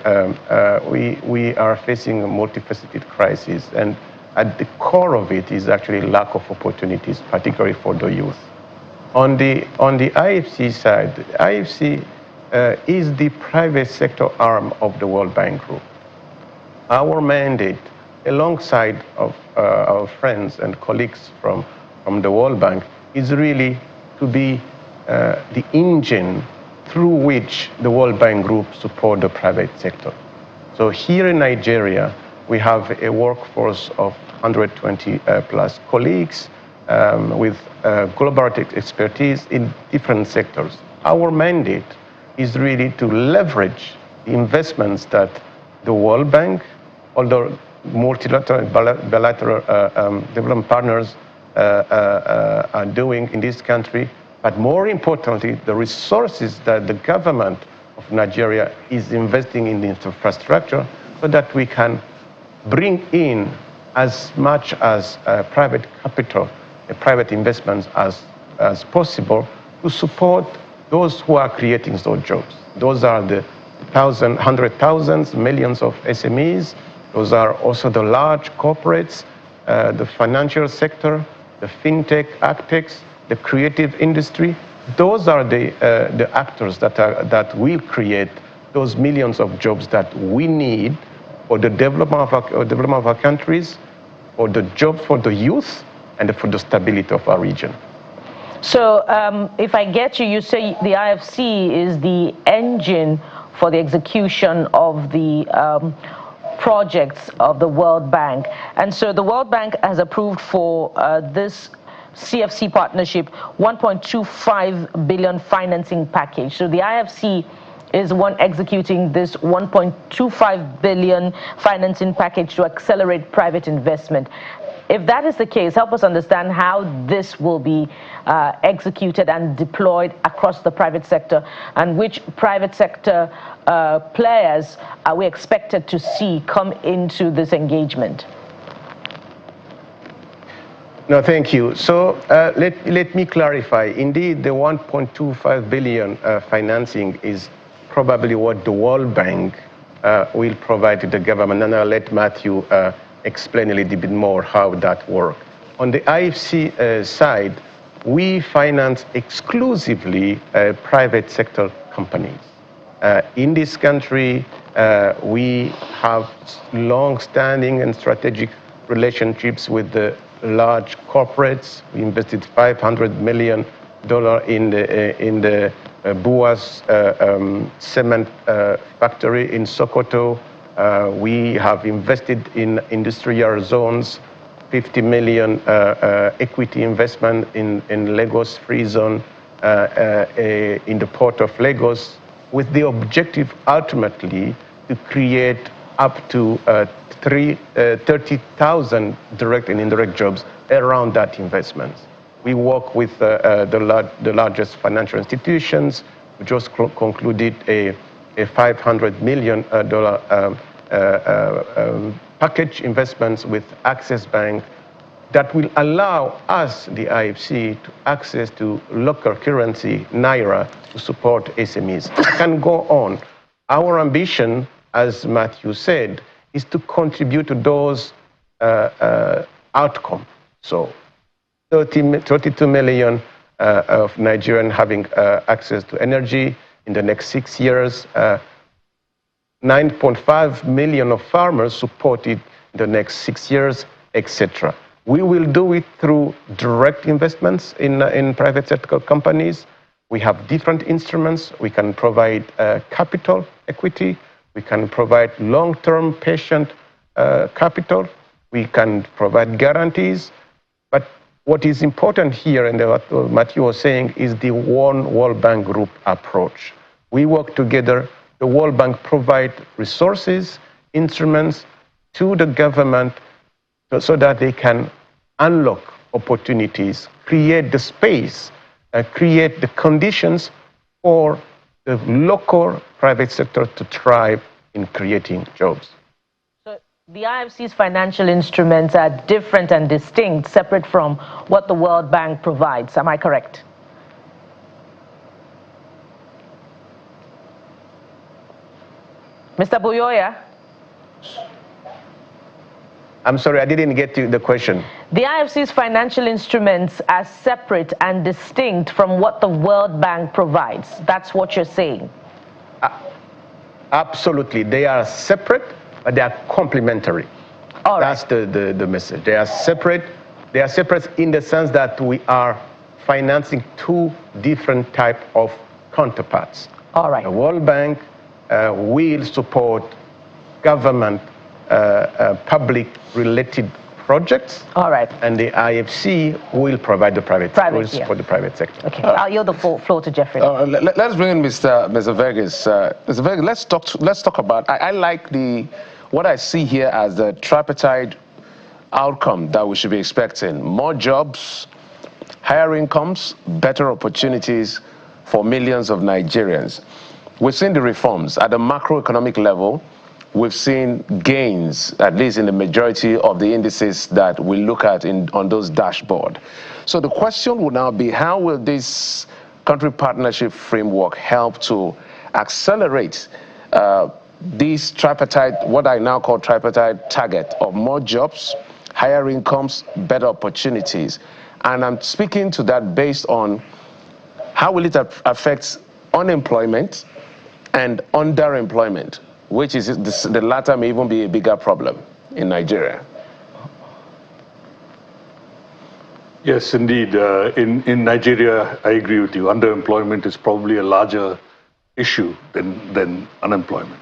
we are facing a multifaceted crisis, and at the core of it is actually lack of opportunities, particularly for the youth. On the IFC side, the IFC is the private sector arm of the World Bank Group. Our mandate, alongside of our friends and colleagues from the World Bank, is really to be the engine through which the World Bank Group support the private sector. So here in Nigeria, we have a workforce of 120 plus colleagues with global expertise in different sectors. Our mandate is really to leverage the investments that the World Bank, although multilateral, bilateral development partners are doing in this country, but more importantly, the resources that the government of Nigeria is investing in the infrastructure, so that we can bring in as much as private capital, private investments as possible to support those who are creating those jobs. Those are the hundred thousands, millions of SMEs. Those are also the large corporates, the financial sector, the fintech, agtechs, the creative industry. those are the actors that will create those millions of jobs that we need for the development of our countries, for the jobs for the youth, and for the stability of our region. So if I get you, you say the IFC is the engine for the execution of the projects of the World Bank. And so the World Bank has approved for this CFC partnership 1.25 billion financing package. So the IFC is one executing this 1.25 billion financing package to accelerate private investment. If that is the case, help us understand how this will be executed and deployed across the private sector, and which private sector players are we expected to see come into this engagement? No, thank you. So let me clarify. Indeed, the 1.25 billion financing is probably what the World Bank will provide to the government, and I'll let Matthew explain a little bit more how that works. On the IFC side, we finance exclusively private sector companies. In this country, we have long-standing and strategic relationships with the large corporates. We invested $500 million in the Buas cement factory in Sokoto. We have invested in industrial zones, 50 million equity investment in Lagos Free Zone, in the port of Lagos, with the objective ultimately to create up to 30,000 direct and indirect jobs around that investment. We work with the largest financial institutions. We just concluded a $500 million package investments with Access Bank that will allow us, the IFC, to access to local currency, Naira, to support SMEs. I can go on. Our ambition, as Matthew said, is to contribute to those outcomes. So 32 million of Nigerians having access to energy in the next 6 years, 9.5 million of farmers supported in the next 6 years, etc. We will do it through direct investments in private sector companies. We have different instruments. We can provide capital equity. We can provide long-term patient capital. We can provide guarantees. But what is important here, and what Matthew was saying, is the One World Bank Group approach. We work together. The World Bank provides resources, instruments to the government so that they can unlock opportunities, create the space, create the conditions for the local private sector to thrive in creating jobs. So the IFC's financial instruments are different and distinct, separate from what the World Bank provides. Am I correct? Mr. Buyoya? I'm sorry, I didn't get to the question. The IFC's financial instruments are separate and distinct from what the World Bank provides. That's what you're saying? Absolutely. They are separate, but they are complementary. All right. That's the message. They are separate. They are separate in the sense that we are financing two different types of counterparts. All right. The World Bank will support government public-related projects. All right. And the IFC will provide the private for the private sector. Okay. I'll yield the floor to Jeffrey. Let's bring in Mr. Vegas. Mr. Vegas, let's talk about. I like what I see here as the tripartite outcome that we should be expecting: more jobs, higher incomes, better opportunities for millions of Nigerians. We've seen the reforms at the macroeconomic level. We've seen gains, at least in the majority of the indices that we look at on those dashboards. So the question would now be, how will this country partnership framework help to accelerate this tripartite, what I now call tripartite target of more jobs, higher incomes, better opportunities? And I'm speaking to that based on how will it affect unemployment and underemployment, which is the latter may even be a bigger problem in Nigeria? Yes, indeed. In Nigeria, I agree with you. Underemployment is probably a larger issue than unemployment.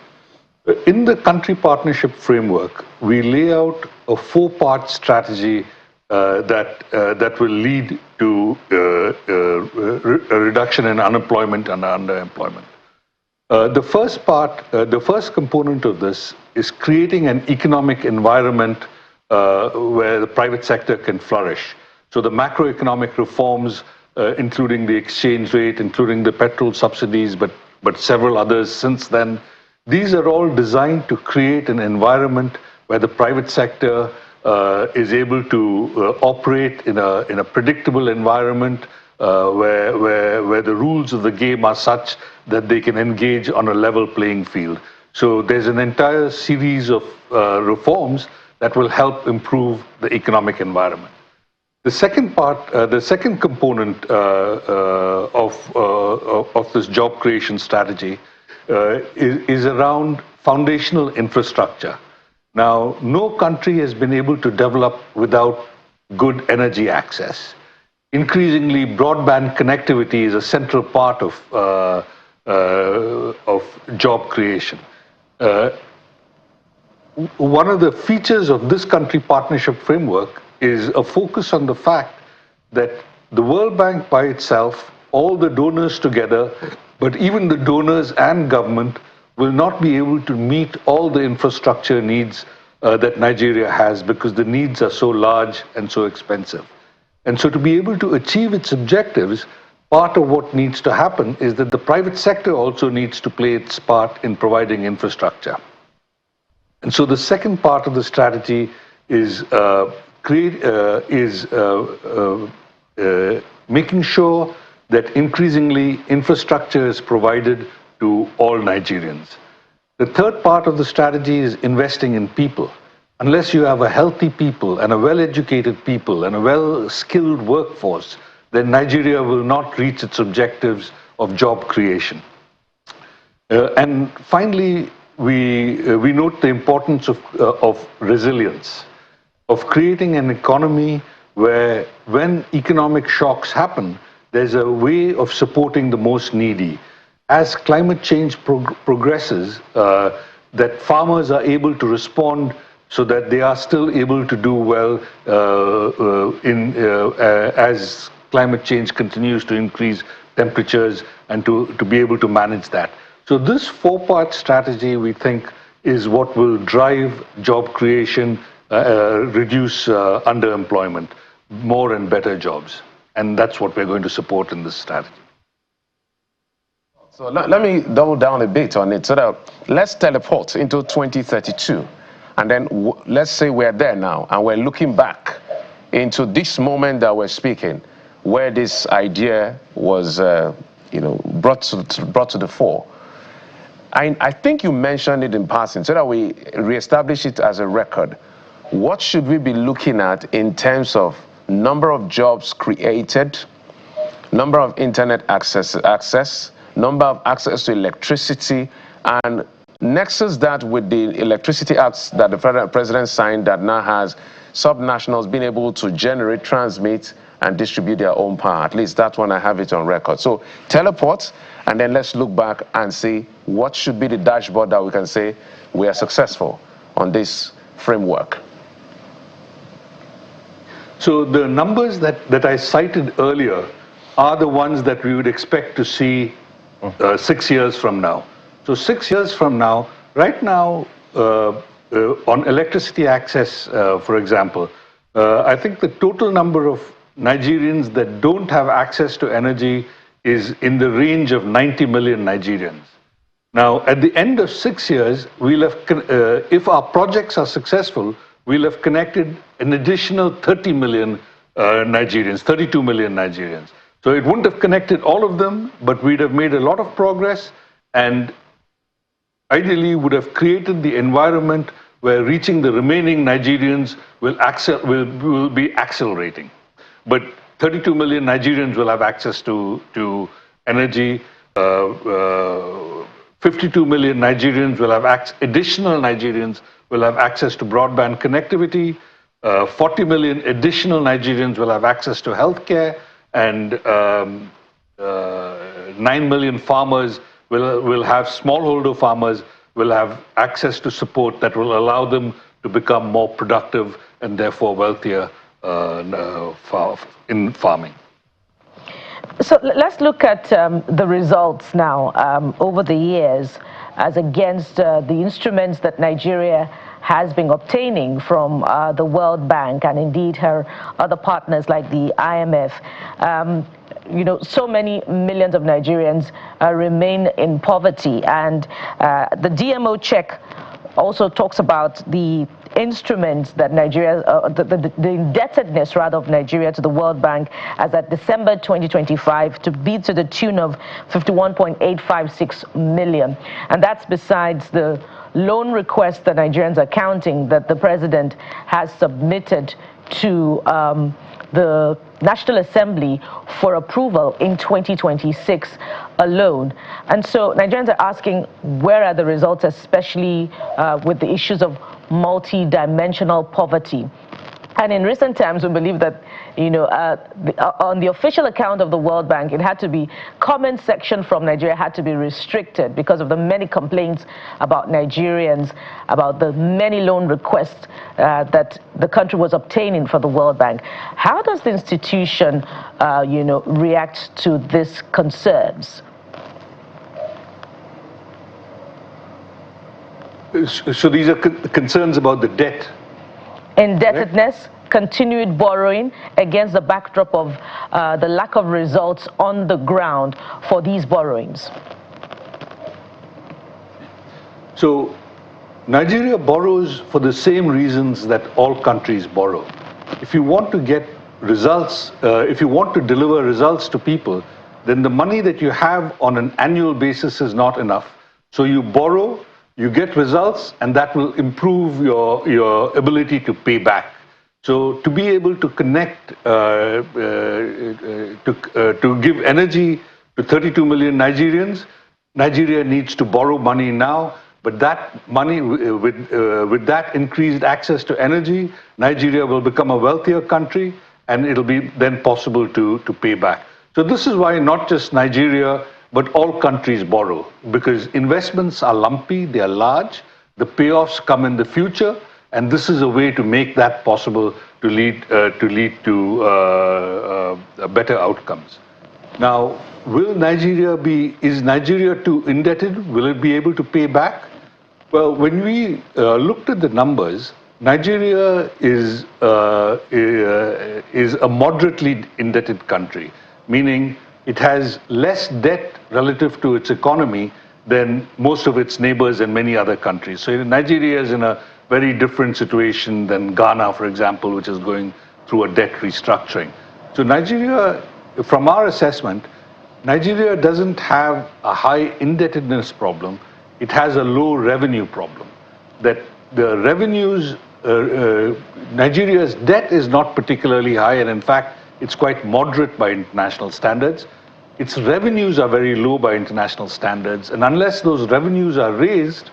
In the country partnership framework, we lay out a 4-part strategy that will lead to a reduction in unemployment and underemployment. The first component of this is creating an economic environment where the private sector can flourish. So the macroeconomic reforms, including the exchange rate, including the petrol subsidies, but several others since then, these are all designed to create an environment where the private sector is able to operate in a predictable environment where the rules of the game are such that they can engage on a level playing field. So there's an entire series of reforms that will help improve the economic environment. The second component of this job creation strategy is around foundational infrastructure. Now, no country has been able to develop without good energy access. Increasingly, broadband connectivity is a central part of job creation. One of the features of this country partnership framework is a focus on the fact that the World Bank by itself, all the donors together, but even the donors and government will not be able to meet all the infrastructure needs that Nigeria has because the needs are so large and so expensive. And so to be able to achieve its objectives, part of what needs to happen is that the private sector also needs to play its part in providing infrastructure. And so the second part of the strategy is making sure that increasingly infrastructure is provided to all Nigerians. The third part of the strategy is investing in people. Unless you have a healthy people and a well-educated people and a well-skilled workforce, then Nigeria will not reach its objectives of job creation. And finally, we note the importance of resilience, of creating an economy where when economic shocks happen, there's a way of supporting the most needy. As climate change progresses, that farmers are able to respond so that they are still able to do well as climate change continues to increase temperatures and to be able to manage that. So this 4-part strategy, we think, is what will drive job creation, reduce underemployment, more and better jobs. And that's what we're going to support in this strategy. So let me double down a bit on it. So that let's teleport into 2032. And then let's say we're there now and we're looking back into this moment that we're speaking, where this idea was brought to the fore. I think you mentioned it in passing, so that we reestablish it as a record. What should we be looking at in terms of number of jobs created, number of internet access, number of access to electricity, and nexus that with the Electricity Acts that the federal president signed that now has subnationals being able to generate, transmit, and distribute their own power. At least that one I have it on record. So teleport, and then let's look back and see what should be the dashboard that we can say we are successful on this framework. So the numbers that I cited earlier are the ones that we would expect to see 6 years from now. So 6 years from now, right now, on electricity access, for example, I think the total number of Nigerians that don't have access to energy is in the range of 90 million Nigerians. Now, at the end of 6 years, we'll have, if our projects are successful, we'll have connected an additional 30 million Nigerians, 32 million Nigerians. So it wouldn't have connected all of them, but we'd have made a lot of progress and ideally would have created the environment where reaching the remaining Nigerians will be accelerating. But 32 million Nigerians will have access to energy. 52 million Nigerians will have additional Nigerians will have access to broadband connectivity. 40 million additional Nigerians will have access to healthcare, and 9 million farmers will have, smallholder farmers will have access to support that will allow them to become more productive and therefore wealthier in farming. So let's look at the results now over the years as against the instruments that Nigeria has been obtaining from the World Bank and indeed her other partners like the IMF. You know, so many millions of Nigerians remain in poverty, and the DMO check also talks about the instruments that Nigeria, the indebtedness rather of Nigeria to the World Bank as at December 2025 to be to the tune of 51.856 million. And that's besides the loan requests that Nigerians are counting that the president has submitted to the National Assembly for approval in 2026 alone. And so Nigerians are asking, where are the results, especially with the issues of multi-dimensional poverty? And in recent times, we believe that, you know, on the official account of the World Bank, it had to be, comment section from Nigeria had to be restricted because of the many complaints about Nigerians, about the many loan requests that the country was obtaining for the World Bank. How does the institution, you know, react to these concerns? So these are concerns about the debt? Indebtedness, continued borrowing against the backdrop of the lack of results on the ground for these borrowings. So Nigeria borrows for the same reasons that all countries borrow. If you want to get results, if you want to deliver results to people, then the money that you have on an annual basis is not enough. So you borrow, you get results, and that will improve your ability to pay back. So to be able to connect, to give energy to 32 million Nigerians, Nigeria needs to borrow money now, but that money, with that increased access to energy, Nigeria will become a wealthier country, and it'll be then possible to pay back. So this is why not just Nigeria, but all countries borrow, because investments are lumpy, they are large, the payoffs come in the future, and this is a way to make that possible to lead to better outcomes. Now, is Nigeria too indebted? Will it be able to pay back? Well, when we looked at the numbers, Nigeria is a moderately indebted country, meaning it has less debt relative to its economy than most of its neighbors and many other countries. So Nigeria is in a very different situation than Ghana, for example, which is going through a debt restructuring. So Nigeria, from our assessment, Nigeria doesn't have a high indebtedness problem. It has a low revenue problem. That the revenues, Nigeria's debt is not particularly high, and in fact, it's quite moderate by international standards. Its revenues are very low by international standards, and unless those revenues are raised,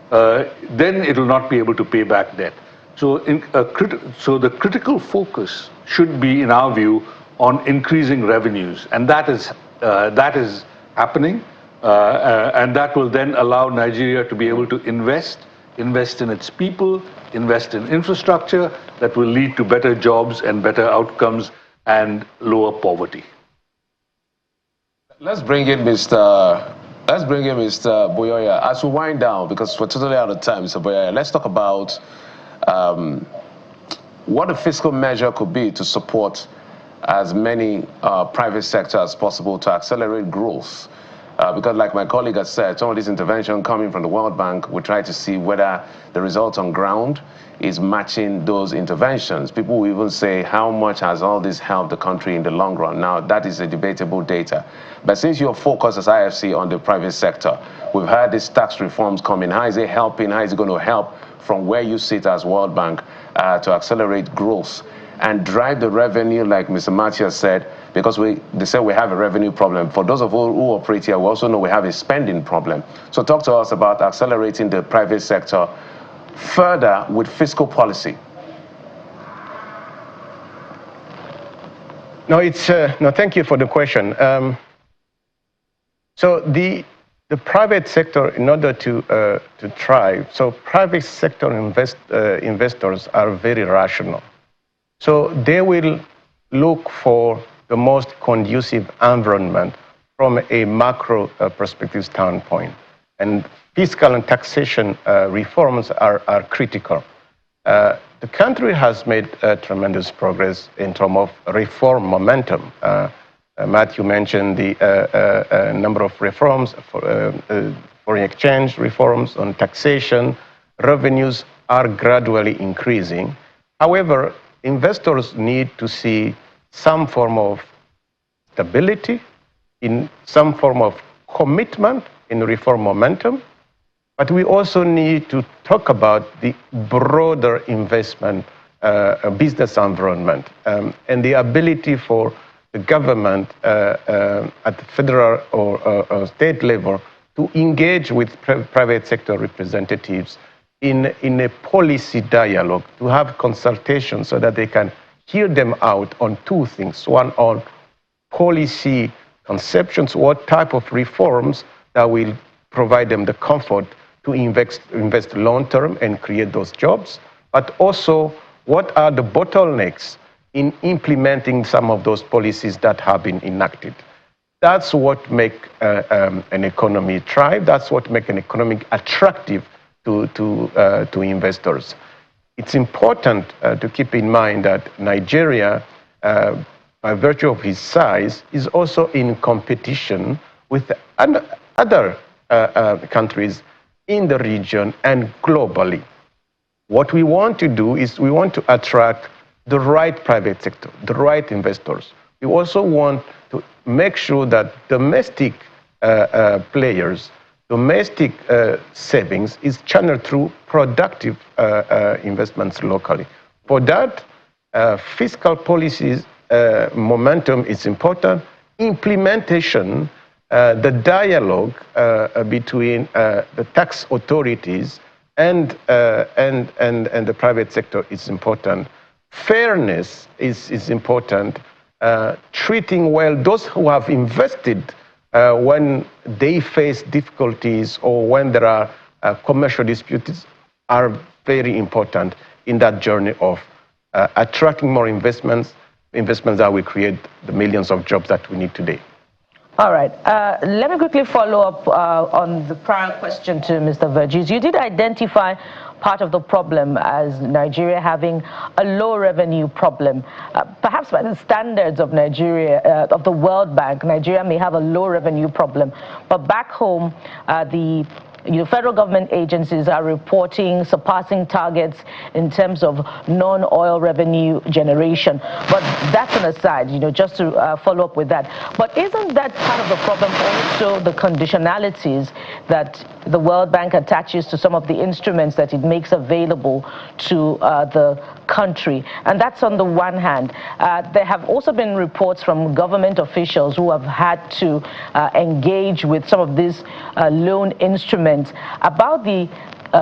then it will not be able to pay back debt. So, so the critical focus should be, in our view, on increasing revenues, and that is happening, and that will then allow Nigeria to be able to invest in its people, invest in infrastructure that will lead to better jobs and better outcomes and lower poverty. Let's bring in Mr. Boyoya. As we wind down, because we're totally out of time, Mr. Boyoya, let's talk about what a fiscal measure could be to support as many private sector as possible to accelerate growth. Because like my colleague has said, some of this intervention coming from the World Bank, we try to see whether the results on ground is matching those interventions. People will even say, how much has all this helped the country in the long run? Now, that is a debatable data. But since you're focused as IFC on the private sector, we've had these tax reforms coming. How is it helping? How is it going to help from where you sit as World Bank to accelerate growth and drive the revenue, like Mr. Matthias said, because they say we have a revenue problem. For those of us who operate here, we also know we have a spending problem. So talk to us about accelerating the private sector further with fiscal policy. No, thank you for the question. So the private sector, in order to thrive, so private sector investors are very rational. So they will look for the most conducive environment from a macro perspective standpoint. And fiscal and taxation reforms are critical. The country has made tremendous progress in terms of reform momentum. Matthew mentioned the number of reforms, foreign exchange reforms on taxation. Revenues are gradually increasing. However, investors need to see some form of stability, in some form of commitment in reform momentum. But we also need to talk about the broader investment business environment and the ability for the government at the federal or state level to engage with private sector representatives in a policy dialogue, to have consultation so that they can hear them out on two things. One, on policy conceptions, what type of reforms that will provide them the comfort to invest long-term and create those jobs, but also what are the bottlenecks in implementing some of those policies that have been enacted. That's what makes an economy thrive. That's what makes an economy attractive to investors. It's important to keep in mind that Nigeria, by virtue of its size, is also in competition with other countries in the region and globally. What we want to do is we want to attract the right private sector, the right investors. We also want to make sure that domestic players, domestic savings is channeled through productive investments locally. For that, fiscal policies momentum is important. Implementation, the dialogue between the tax authorities and the private sector is important. Fairness is important. Treating well those who have invested when they face difficulties or when there are commercial disputes are very important in that journey of attracting more investments that will create the millions of jobs that we need today. All right. Let me quickly follow up on the prior question to Mr. Verghese. You did identify part of the problem as Nigeria having a low revenue problem. Perhaps by the standards of Nigeria, of the World Bank, Nigeria may have a low revenue problem. But back home, the federal government agencies are reporting surpassing targets in terms of non-oil revenue generation. But that's an aside, just to follow up with that. But isn't that part of the problem also the conditionalities that the World Bank attaches to some of the instruments that it makes available to the country? And that's on the one hand. There have also been reports from government officials who have had to engage with some of these loan instruments about the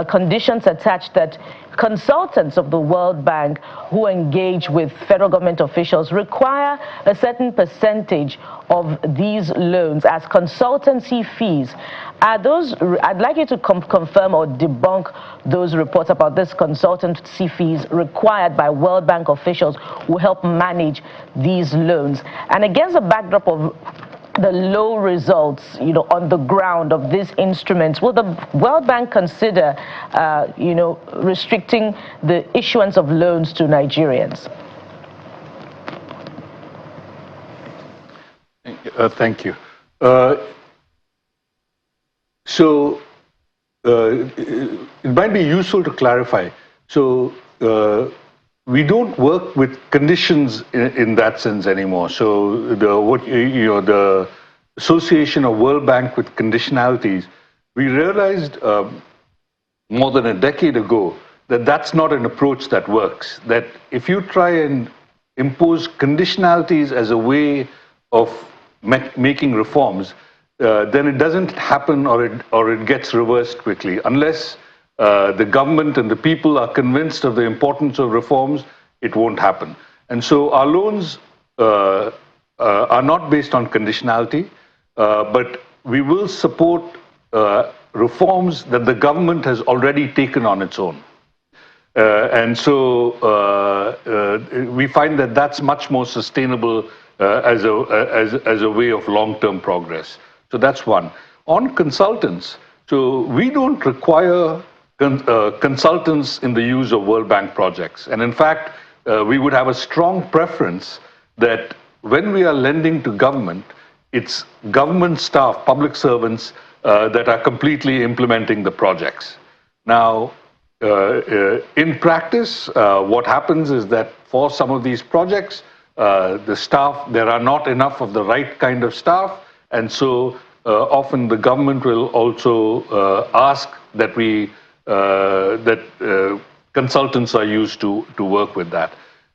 conditions attached that consultants of the World Bank who engage with federal government officials require a certain percentage of these loans as consultancy fees. Are those, I'd like you to confirm or debunk those reports about this consultancy fees required by World Bank officials who help manage these loans. And against the backdrop of the low results, on the ground of these instruments, will the World Bank consider, restricting the issuance of loans to Nigerians? Thank you. It might be useful to clarify. So we don't work with conditions in that sense anymore. So the association of World Bank with conditionalities, we realized more than a decade ago that that's not an approach that works. That if you try and impose conditionalities as a way of making reforms, then it doesn't happen, or it gets reversed quickly. Unless the government and the people are convinced of the importance of reforms, it won't happen. And so our loans are not based on conditionality, but we will support reforms that the government has already taken on its own. And so we find that that's much more sustainable as a way of long-term progress. So that's one. On consultants, so we don't require consultants in the use of World Bank projects. And in fact, we would have a strong preference that when we are lending to government, it's government staff, public servants, that are completely implementing the projects. Now, in practice, what happens is that for some of these projects, the staff, there are not enough of the right kind of staff, and so often the government will also ask that consultants are used to work with that.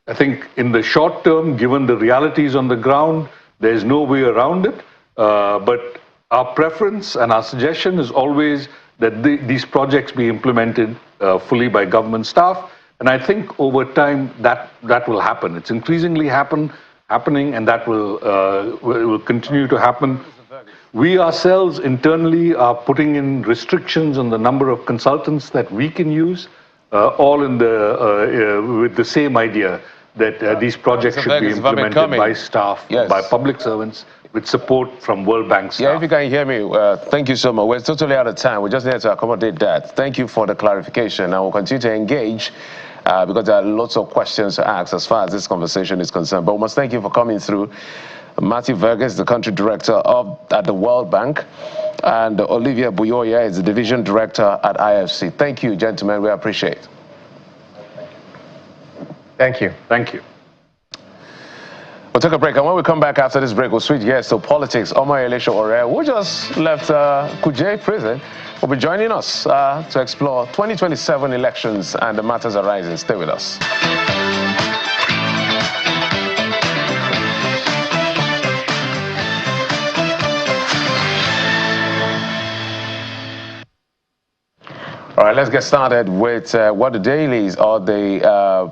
I think in the short term, given the realities on the ground, there's no way around it, but our preference and our suggestion is always that these projects be implemented fully by government staff. And I think over time that will happen. It's increasingly happening, and that will continue to happen. We ourselves internally are putting in restrictions on the number of consultants that we can use, all in with the same idea that these projects should be implemented by staff, by public servants, with support from World Bank staff. Yeah, if you can hear me, thank you so much. We're totally out of time. We just need to accommodate that. Thank you for the clarification. I will continue to engage because there are lots of questions to ask as far as this conversation is concerned. But we must thank you for coming through. Matthew Verghese, the country director at the World Bank, and Olivia Buyoya is the division director at IFC. Thank you, gentlemen. We appreciate it. Thank you. Thank you. We'll take a break, and when we come back after this break, we'll switch gears to politics. Omoyele Sowore, who just left Kuje prison, will be joining us to explore 2027 elections and the matters arising. Stay with us. All right, let's get started with what the dailies or the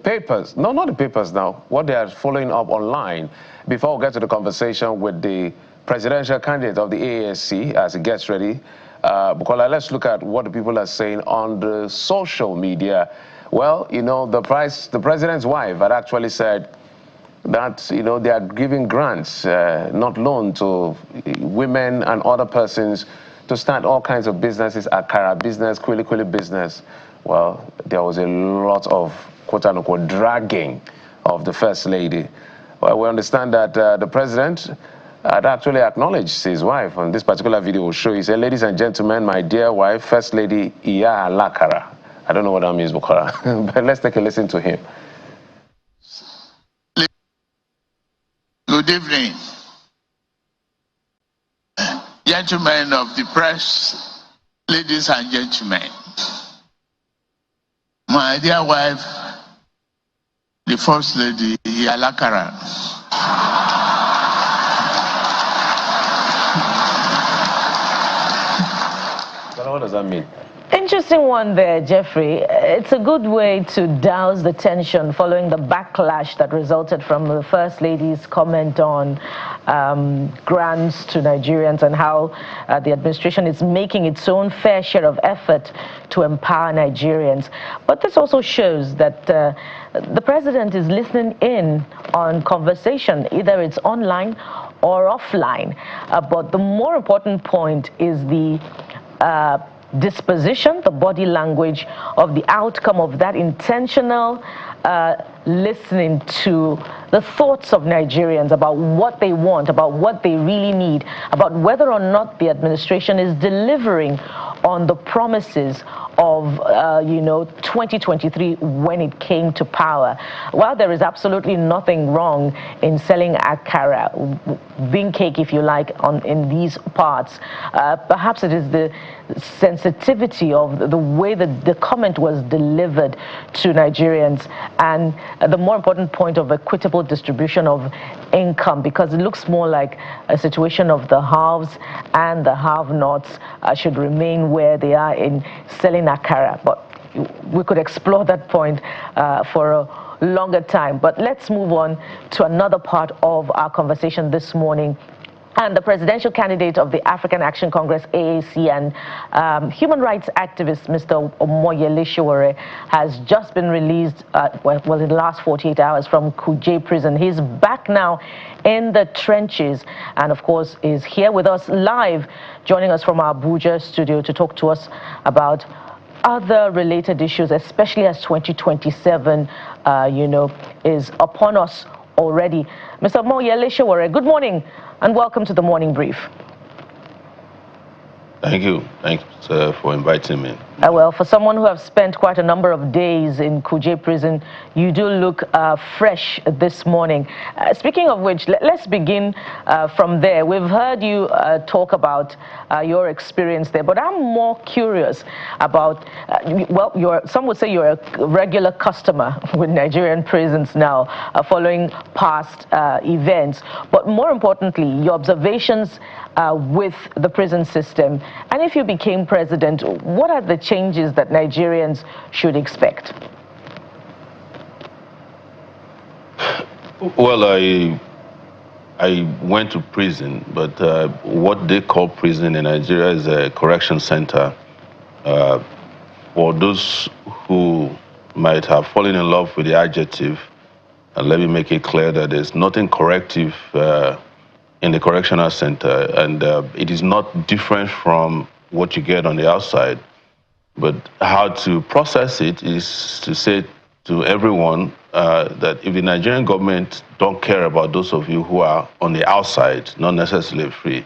papers, no, not the papers now, what they are following up online. Before we get to the conversation with the presidential candidate of the AASC as he gets ready, Bukola, let's look at what the people are saying on the social media. Well, you know, the president's wife had actually said that, you know, they are giving grants, not loan, to women and other persons to start all kinds of businesses, akara business, kwili business. Well, there was a lot of quote-unquote dragging of the First Lady. Well, we understand that the president had actually acknowledged his wife. On this particular video will show, he said, "Ladies and gentlemen, my dear wife, First Lady Iya Alakara." I don't know what that means, Bukola, but let's take a listen to him. Good evening, gentlemen of the press, ladies and gentlemen. My dear wife, the First Lady Iya Alakara. What does that mean? Interesting one there, Jeffrey. It's a good way to douse the tension following the backlash that resulted from the First Lady's comment on grants to Nigerians and how the administration is making its own fair share of effort to empower Nigerians. But this also shows that the president is listening in on conversation, either it's online or offline. But the more important point is the disposition, the body language of the outcome of that intentional listening to the thoughts of Nigerians about what they want, about what they really need, about whether or not the administration is delivering on the promises of, 2023 when it came to power. While there is absolutely nothing wrong in selling akara, bean cake, if you like, in these parts, perhaps it is the sensitivity of the way that the comment was delivered to Nigerians, and the more important point of equitable distribution of income, because it looks more like a situation of the haves and the have-nots should remain where they are in selling akara. But we could explore that point for a longer time. But let's move on to another part of our conversation this morning. And the presidential candidate of the African Action Congress, AAC, and human rights activist, Mr. Omoyele Sowore, has just been released, in the last 48 hours from Kuje prison. He's back now in the trenches and, of course, is here with us live, joining us from our Abuja studio to talk to us about other related issues, especially as 2027, is upon us already. Mr. Omoyele Sowore, good morning and welcome to the Morning Brief. Thank you. Thanks for inviting me. Well, for someone who has spent quite a number of days in Kuje prison, you do look fresh this morning. Speaking of which, let's begin from there. We've heard you talk about your experience there, but I'm more curious about, some would say you're a regular customer with Nigerian prisons now, following past events, but more importantly, your observations with the prison system. And if you became president, what are the changes that Nigerians should expect? Well, I went to prison, but what they call prison in Nigeria is a correction center. For those who might have fallen in love with the adjective, let me make it clear that there's nothing corrective in the correctional center, and it is not different from what you get on the outside. But how to process it is to say to everyone that if the Nigerian government don't care about those of you who are on the outside, not necessarily free,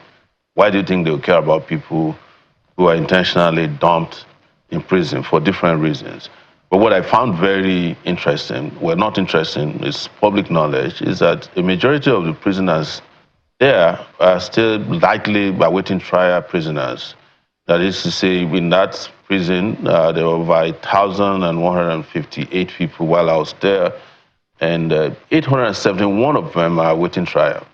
why do you think they'll care about people who are intentionally dumped in prison for different reasons? But what I found very interesting, well, not interesting, it's public knowledge, is that a majority of the prisoners there are still likely awaiting trial prisoners. That is to say, in that prison, there were over 1,158 people while I was there, and 871 of them are awaiting trial.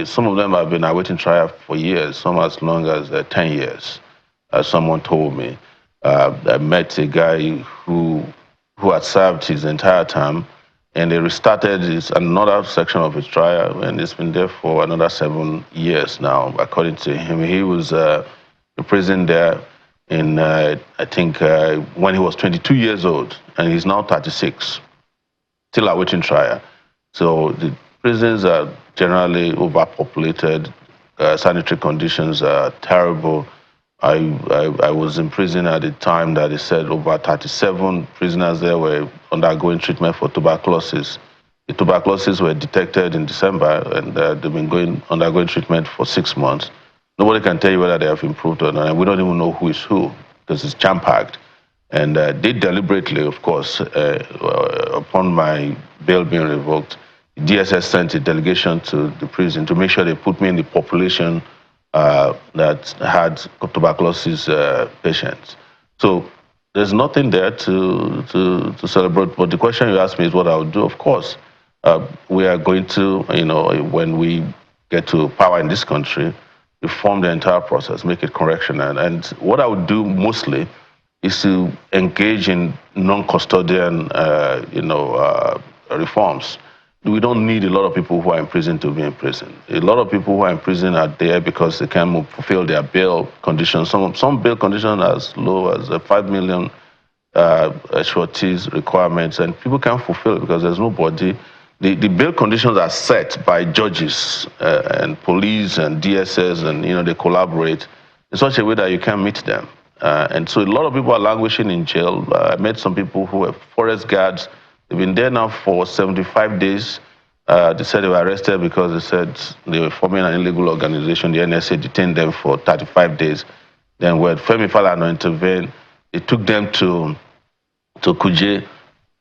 Some of them have been awaiting trial for years, some as long as 10 years, as someone told me. I met a guy who had served his entire term, and they restarted another section of his trial, and it's been there for another 7 years now, according to him. He was in prison there in, I think, when he was 22 years old, and he's now 36, still awaiting trial. So the prisons are generally overpopulated, sanitary conditions are terrible. I was in prison at the time that they said over 37 prisoners there were undergoing treatment for tuberculosis. The tuberculosis were detected in December, and they've been undergoing treatment for 6 months. Nobody can tell you whether they have improved or not, and we don't even know who is who, because it's jam-packed. And they deliberately, of course, upon my bail being revoked, DSS sent a delegation to the prison to make sure they put me in the population that had tuberculosis patients. So there's nothing there to celebrate. But the question you asked me is what I would do. Of course, we are going to, when we get to power in this country, reform the entire process, make it correctional. And what I would do mostly is to engage in non-custodian, reforms. We don't need a lot of people who are in prison to be in prison. A lot of people who are in prison are there because they can't fulfill their bail conditions. Some bail conditions are as low as 5 million sureties requirements, and people can't fulfill it because there's nobody. The bail conditions are set by judges and police and DSS, and they collaborate in such a way that you can't meet them. And so a lot of people are languishing in jail. I met some people who were forest guards. They've been there now for 75 days. They said they were arrested because they said they were forming an illegal organization. The NSA detained them for 35 days. Then when Femi Falana intervened, they took them to Kuje,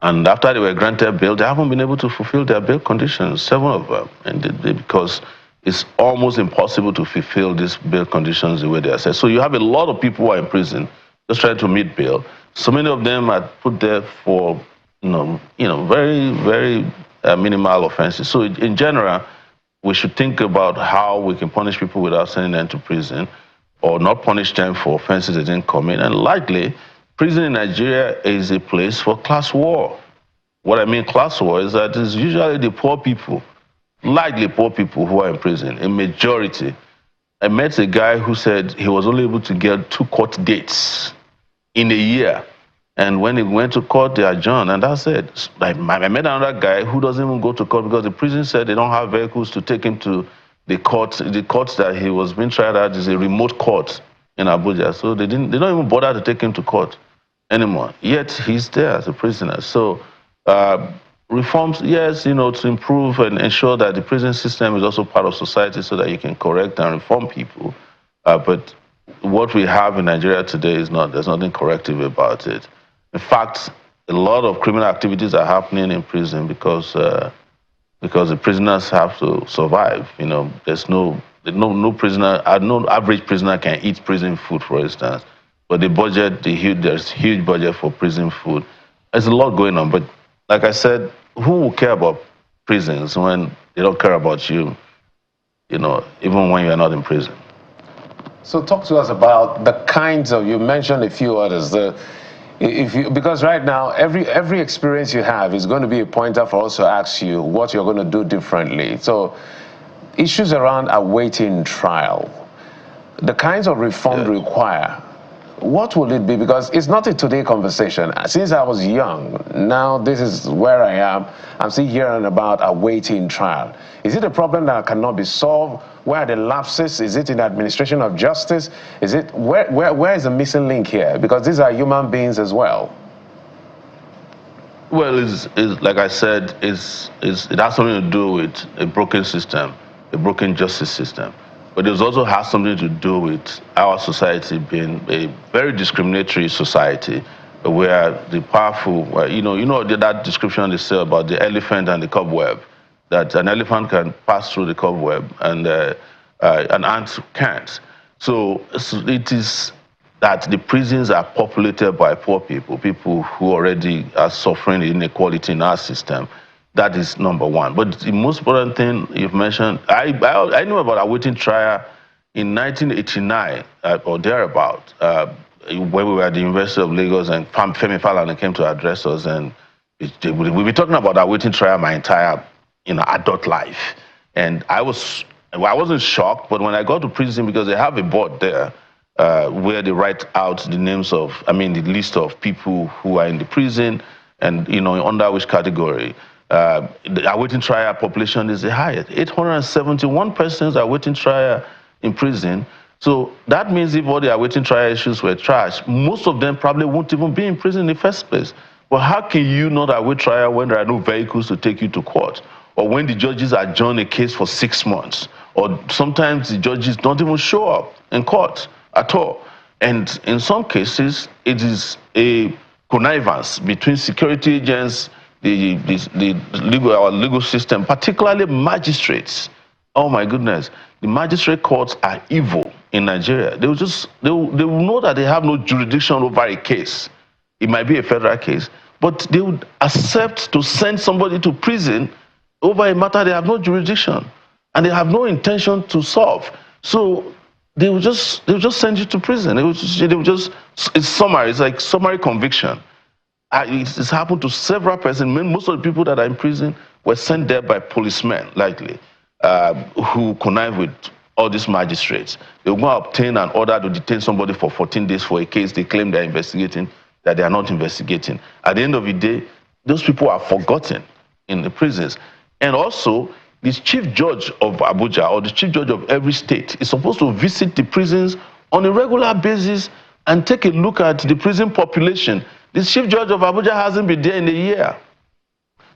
and after they were granted bail, they haven't been able to fulfill their bail conditions, 7 of them, and because it's almost impossible to fulfill these bail conditions the way they are set. So you have a lot of people who are in prison just trying to meet bail. So many of them are put there for very, very minimal offenses. So in general, we should think about how we can punish people without sending them to prison, or not punish them for offenses they didn't commit. And likely, prison in Nigeria is a place for class war. What I mean class war is that it's usually the poor people, likely poor people, who are in prison, a majority. I met a guy who said he was only able to get 2 court dates in a year. And when he went to court, they adjourned, and that's it. I met another guy who doesn't even go to court because the prison said they don't have vehicles to take him to the court. The court that he was being tried at is a remote court in Abuja, so they don't even bother to take him to court anymore. Yet he's there as a prisoner. So reforms, yes, to improve and ensure that the prison system is also part of society so that you can correct and reform people. But what we have in Nigeria today is there's nothing corrective about it. In fact, a lot of criminal activities are happening in prison because the prisoners have to survive. There's no prisoner, no average prisoner can eat prison food, for instance. But there's huge budget for prison food. There's a lot going on. But like I said, who will care about prisons when they don't care about you? Even when you're not in prison. So talk to us about the kinds of, you mentioned a few others, because right now every experience you have is going to be a pointer for us to ask you what you're going to do differently. So issues around awaiting trial, the kinds of reform require, what will it be? Because it's not a today conversation. Since I was young, now this is where I am. I'm still hearing about awaiting trial. Is it a problem that cannot be solved? Where are the lapses? Is it in administration of justice? Is it where is the missing link here? Because these are human beings as well. Well, it's like I said, it has something to do with a broken system, a broken justice system. But it also has something to do with our society being a very discriminatory society, where the powerful, that description they say about the elephant and the cobweb, that an elephant can pass through the cobweb and an ant can't. So it is that the prisons are populated by poor people who already are suffering inequality in our system. That is number one. But the most important thing you've mentioned, I knew about awaiting trial in 1989 or thereabout, when we were at the University of Lagos and Femi Falana came to address us, and we've been talking about awaiting trial my entire adult life. And I wasn't shocked, but when I got to prison, because they have a board there where they write out the names of, the list of people who are in the prison and, under which category. The awaiting trial population is the highest. 871 persons are awaiting trial in prison. So that means if all the awaiting trial issues were trashed, most of them probably won't even be in prison in the first place. But how can you not await trial when there are no vehicles to take you to court? Or when the judges adjourn a case for 6 months? Or sometimes the judges don't even show up in court at all. And in some cases, it is a connivance between security agents, our legal system, particularly magistrates. Oh my goodness, the magistrate courts are evil in Nigeria. They will know that they have no jurisdiction over a case. It might be a federal case, but they would accept to send somebody to prison over a matter they have no jurisdiction and they have no intention to solve. So they will just send you to prison. It's summary. It's like summary conviction. It's happened to several persons. Most of the people that are in prison were sent there by policemen, likely, who connive with all these magistrates. They will go obtain an order to detain somebody for 14 days for a case they claim they're investigating, that they are not investigating. At the end of the day, those people are forgotten in the prisons. And also, the chief judge of Abuja, or the chief judge of every state, is supposed to visit the prisons on a regular basis and take a look at the prison population. The chief judge of Abuja hasn't been there in a year.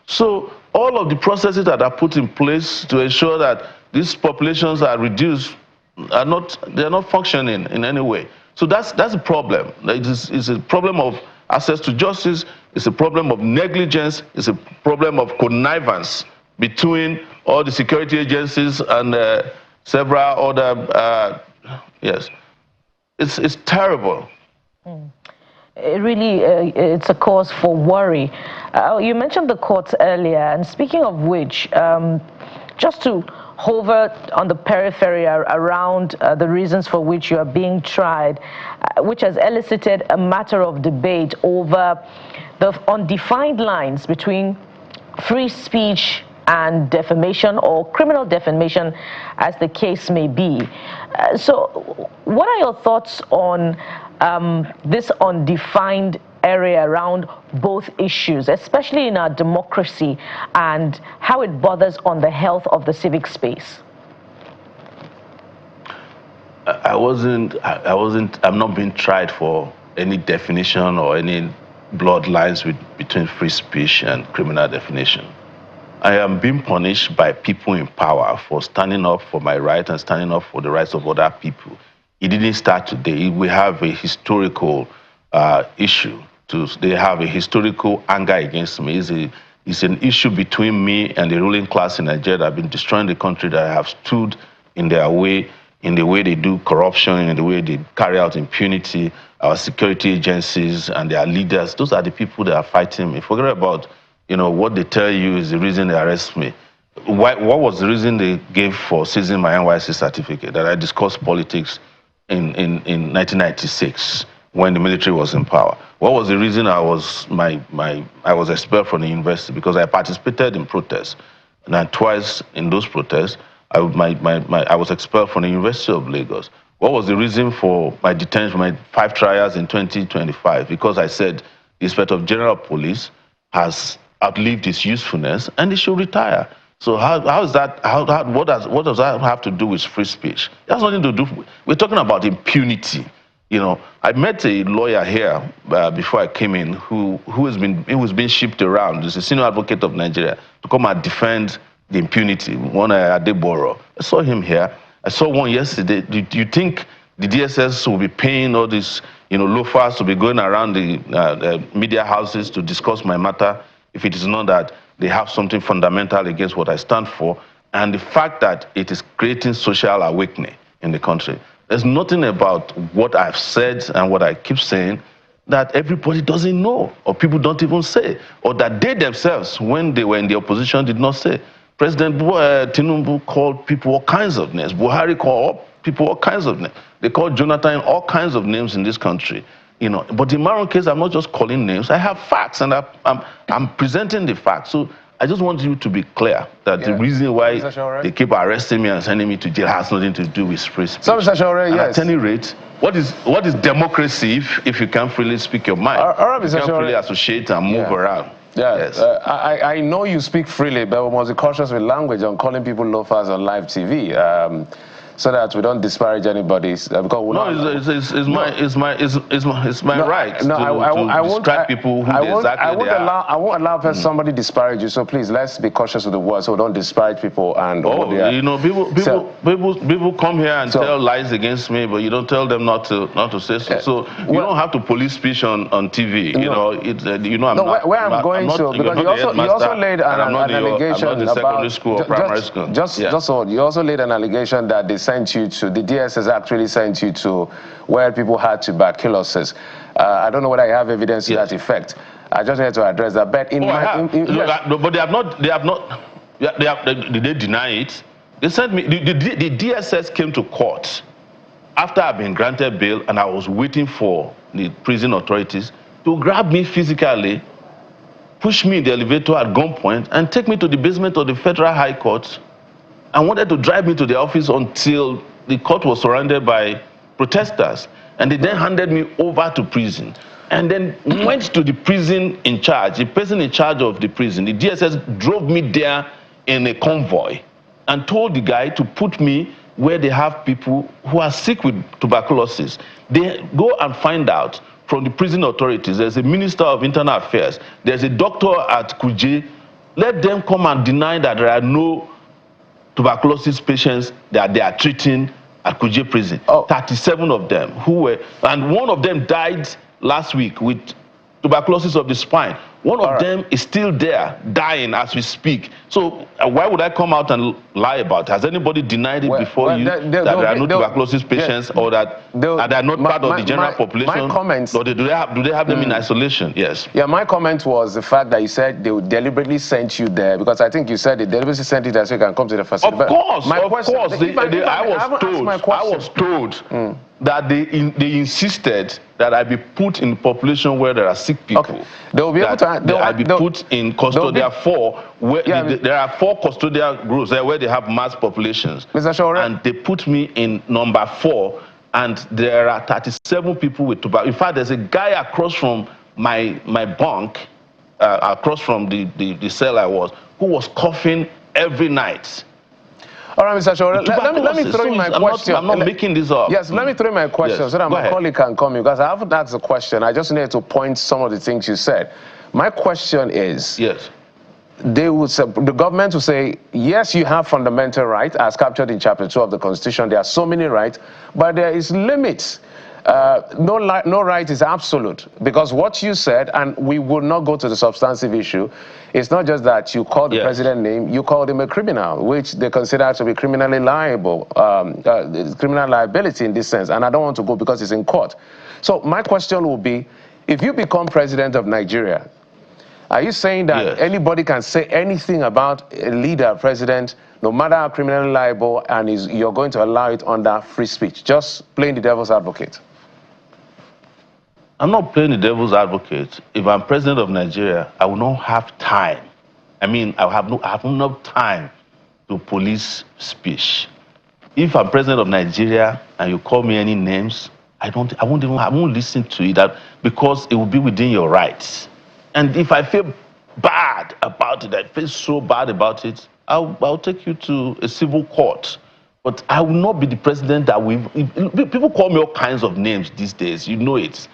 So all of the processes that are put in place to ensure that these populations are reduced they're not functioning in any way. So that's a problem. It's a problem of access to justice. It's a problem of negligence. It's a problem of connivance between all the security agencies and several other. Yes, it's terrible. It really, it's a cause for worry. You mentioned the courts earlier, and speaking of which, just to hover on the periphery around the reasons for which you are being tried, which has elicited a matter of debate over the undefined lines between free speech and defamation, or criminal defamation, as the case may be. So what are your thoughts on this undefined area around both issues, especially in our democracy, and how it bothers on the health of the civic space? I'm not being tried for any definition or any bloodlines between free speech and criminal defamation. I am being punished by people in power for standing up for my right and standing up for the rights of other people. It didn't start today. We have a historical issue. They have a historical anger against me. It's an issue between me and the ruling class in Nigeria that have been destroying the country, that have stood in their way, in the way they do corruption, in the way they carry out impunity. Our security agencies and their leaders, those are the people that are fighting me. Forget about, what they tell you is the reason they arrest me. What was the reason they gave for seizing my NYC certificate? That I discussed politics in 1996 when the military was in power. What was the reason I was expelled from the university? Because I participated in protests, and then twice in those protests, I was expelled from the University of Lagos. What was the reason for my detention, my 5 trials in 2025? Because I said the Inspector General of Police has outlived its usefulness and they should retire. So how is that? What does that have to do with free speech? It has nothing to do. We're talking about impunity. I met a lawyer here before I came in who was being shipped around. He's a senior advocate of Nigeria to come and defend the impunity. One Adeboro. I saw him here. I saw one yesterday. Do you think the DSS will be paying all these, loafers to be going around the media houses to discuss my matter if it is not that they have something fundamental against what I stand for, and the fact that it is creating social awakening in the country? There's nothing about what I've said and what I keep saying that everybody doesn't know, or people don't even say, or that they themselves, when they were in the opposition, did not say. President Tinubu called people all kinds of names. Buhari called people all kinds of names. They called Jonathan all kinds of names in this country. But in my own case, I'm not just calling names. I have facts, and I'm presenting the facts. So I just want you to be clear that the reason why they keep arresting me and sending me to jail has nothing to do with free speech. So, Mr. Sowore, yes. At any rate, what is democracy if you can't freely speak your mind? All right, Mr. You can't freely associate and move around. Yeah, yes. I know you speak freely, but we must be cautious with language on calling people loafers on live TV, so that we don't disparage anybody. It's my right to describe people who exactly they are. I won't allow somebody disparage you. So please, let's be cautious with the words, so we don't disparage people. And people come here and tell lies against me, but you don't tell them not to say so. So you don't have to police speech on TV. You also laid an allegation about you also laid an allegation that they sent you to, the DSS actually sent you to where people had tuberculosis. I don't know whether you have evidence to that effect. I just had to address that. But but did they deny it? They sent me. The DSS came to court after I've been granted bail, and I was waiting for the prison authorities to grab me physically, push me in the elevator at gunpoint, and take me to the basement of the Federal High Court, and wanted to drive me to the office until the court was surrounded by protesters. And they then handed me over to prison, and then went to the prison in charge, the person in charge of the prison. The DSS drove me there in a convoy and told the guy to put me where they have people who are sick with tuberculosis. They go and find out from the prison authorities. There's a minister of internal affairs. There's a doctor at Kuje. Let them come and deny that there are no tuberculosis patients that they are treating at Kuje prison. Oh. 37 of them and one of them died last week with tuberculosis of the spine. One of them is still there, dying as we speak. So why would I come out and lie about it? Has anybody denied it before you that there are no tuberculosis patients or that they're not part of the general population? My comments, or do they have them in isolation? Yes. Yeah, my comment was the fact that you said they would deliberately sent you there, because I think you said they deliberately sent you there so you can come to the facility. Of course, I was told that they insisted that I be put in population where there are sick people. Okay. They will be able to. I be put in custodial 4. Where there are 4 custodial groups there where they have mass populations. Mr. Sowore. And they put me in number 4, and there are 37 people with tuberculosis. In fact, there's a guy across from my bunk, across from the cell I was, who was coughing every night. All right, Mr. Sowore, let me throw in my question. I'm not making this up. Yes, let me throw in my question so that my colleague can come in, because I haven't asked the question. I just need to point some of the things you said. My question is, yes, the government will say, yes, you have fundamental rights as captured in Chapter 2 of the Constitution. There are so many rights, but there is limits. No right is absolute, because what you said, and we will not go to the substantive issue, it's not just that you called the president name, you called him a criminal, which they consider to be criminally liable, criminal liability in this sense, and I don't want to go because it's in court. So my question will be, if you become president of Nigeria, are you saying that anybody can say anything about a leader, president, no matter how criminally liable, and you're going to allow it under free speech? Just playing the devil's advocate. I'm not playing the devil's advocate. If I'm president of Nigeria, I will not have time. I mean, I have enough time to police speech. If I'm president of Nigeria and you call me any names, I won't listen to it, because it will be within your rights. And if I feel bad about it, I feel so bad about it, I'll take you to a civil court. But I will not be the president that people call me all kinds of names these days. You know it.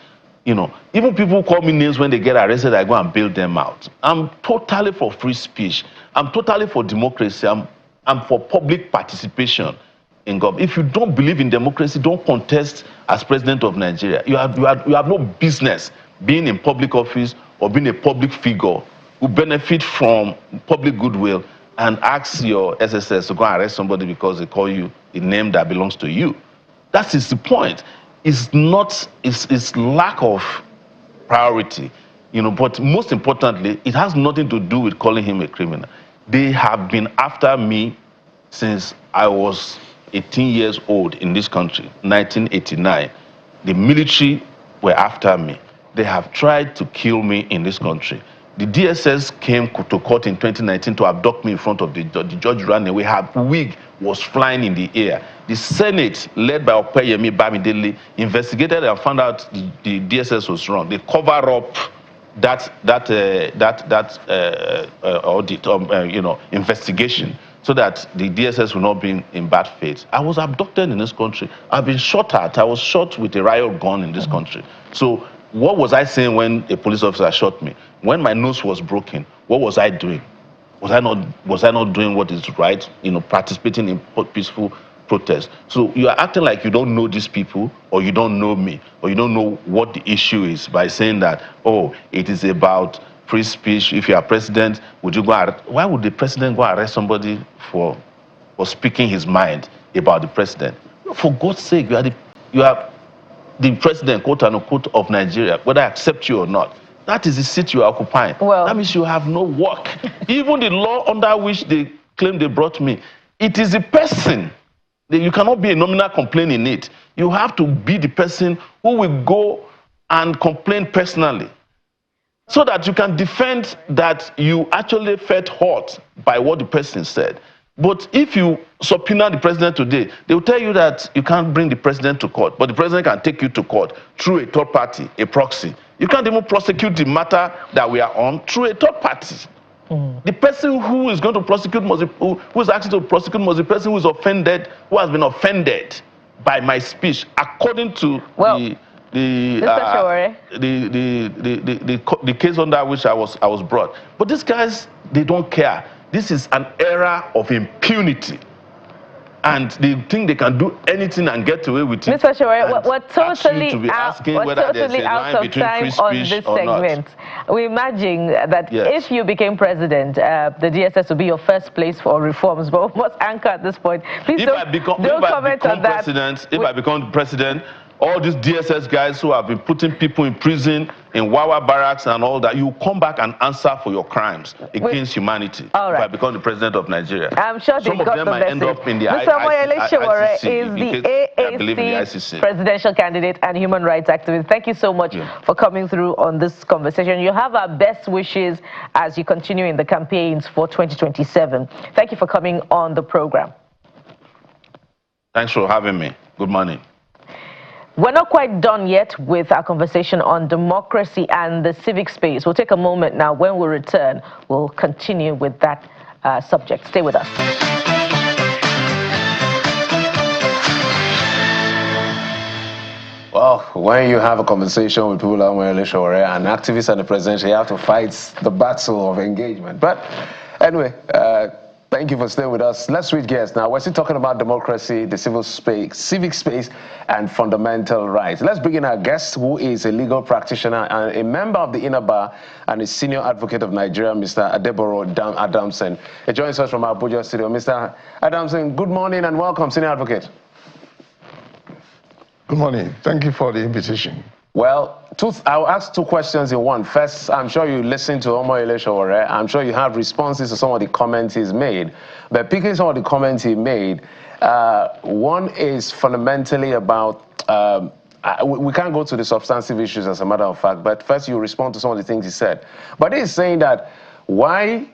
You know, even people call me names when they get arrested, I go and bail them out. I'm totally for free speech. I'm totally for democracy. I'm for public participation in government. If you don't believe in democracy, don't contest as president of Nigeria. You have no business being in public office or being a public figure who benefit from public goodwill and ask your SSS to go and arrest somebody because they call you a name that belongs to you. That is the point. It's lack of priority, you know, but most importantly, it has nothing to do with calling him a criminal. They have been after me since I was 18 years old in this country, 1989. The military were after me. They have tried to kill me in this country. The DSS came to court in 2019 to abduct me in front of the judge. The judge ran away. Her wig was flying in the air. The Senate, led by Opeyemi Bamidele, investigated and found out the DSS was wrong. They cover up that audit, investigation, so that the DSS will not be in bad faith. I was abducted in this country. I've been shot at. I was shot with a riot gun in this country. So what was I saying when a police officer shot me? When my nose was broken, what was I doing? Was I not doing what is right? You know, participating in peaceful protest. So you are acting like you don't know these people, or you don't know me, or you don't know what the issue is by saying that, oh, it is about free speech. If you are president, would you go arrest? Why would the president go arrest somebody for speaking his mind about the president? For God's sake, you are the president, quote unquote, of Nigeria, whether I accept you or not. That is the seat you are occupying. Well, that means you have no work. Even the law under which they claim they brought me, it is the person. You cannot be a nominal complaint in it. You have to be the person who will go and complain personally, so that you can defend that you actually felt hurt by what the person said. But if you subpoena the president today, they will tell you that you can't bring the president to court, but the president can take you to court through a third party, a proxy. You can't even prosecute the matter that we are on through a third party. The person who is going to prosecute who is asking to prosecute must be the person who is offended, who has been offended by my speech, according to the case under which I was brought. But these guys, they don't care. This is an era of impunity. and they think they can do anything and get away with it. Mr. Sowore, we're totally totally out of time on this segment. We imagine that if you became president, the DSS would be your first place for reforms, but we must anchor at this point. Please don't comment on that. If I become president, all these DSS guys who have been putting people in prison, in Wawa barracks and all that, you come back and answer for your crimes against humanity. All right. If I become the president of Nigeria. I'm sure they got the message. End up in the Sowore is the AAC presidential candidate and human rights activist. Thank you so much for coming through on this conversation. You have our best wishes as you continue in the campaigns for 2027. Thank you for coming on the program. Thanks for having me. Good morning. We're not quite done yet with our conversation on democracy and the civic space. We'll take a moment now. When we return, we'll continue with that subject. Stay with us. Well, when you have a conversation with people like Sowore, an activist and a president, you have to fight the battle of engagement. But anyway, thank you for staying with us. Let's switch gears now. We're still talking about democracy, the civic space, and fundamental rights. Let's bring in our guest, who is a legal practitioner and a member of the Inner Bar and a senior advocate of Nigeria, Mr. Adeboro Adamson. He joins us from our Abuja studio. Mr. Adamson, good morning and welcome, senior advocate. Good morning. Thank you for the invitation. Well, I'll ask two questions in one. First, I'm sure you listened to Sowore. I'm sure you have responses to some of the comments he's made. But picking some of the comments he made, one is fundamentally about, we can't go to the substantive issues as a matter of fact, but first you respond to some of the things he said. But he's saying that why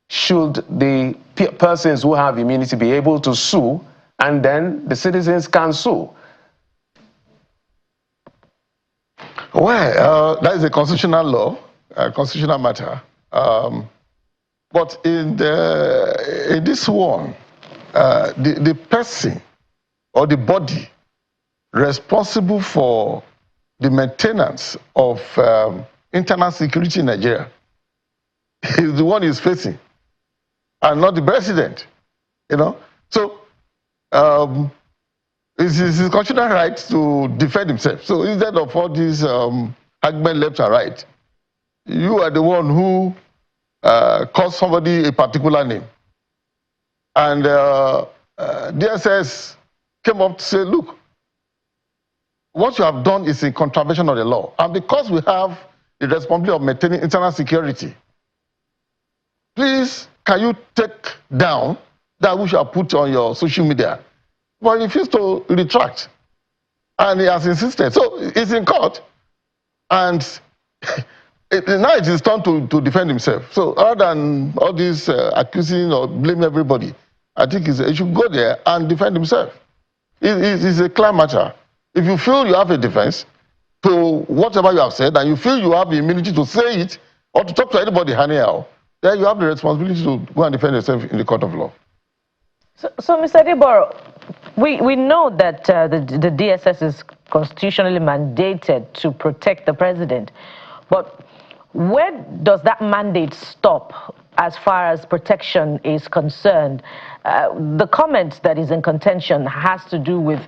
should the persons who have immunity be able to sue and then the citizens can sue? Well, that is a constitutional law, a constitutional matter. But in this one, the person or the body responsible for the maintenance of internal security in Nigeria is the one he's facing, and not the president. You know, so it's his constitutional right to defend himself. So instead of all these arguments left and right, you are the one who calls somebody a particular name. And DSS came up to say, look, what you have done is in contravention of the law. And because we have the responsibility of maintaining internal security, please, can you take down that which you have put on your social media? But he refused to retract, and he has insisted. So it's in court, and now it is time to defend himself. So rather than all this accusing or blaming everybody, I think he should go there and defend himself. It's a clear matter. If you feel you have a defense to whatever you have said, and you feel you have the immunity to say it or to talk to anybody anyhow, then you have the responsibility to go and defend yourself in the court of law. So Mr. Adeboro, we know that the DSS is constitutionally mandated to protect the president, but where does that mandate stop as far as protection is concerned? The comment that is in contention has to do with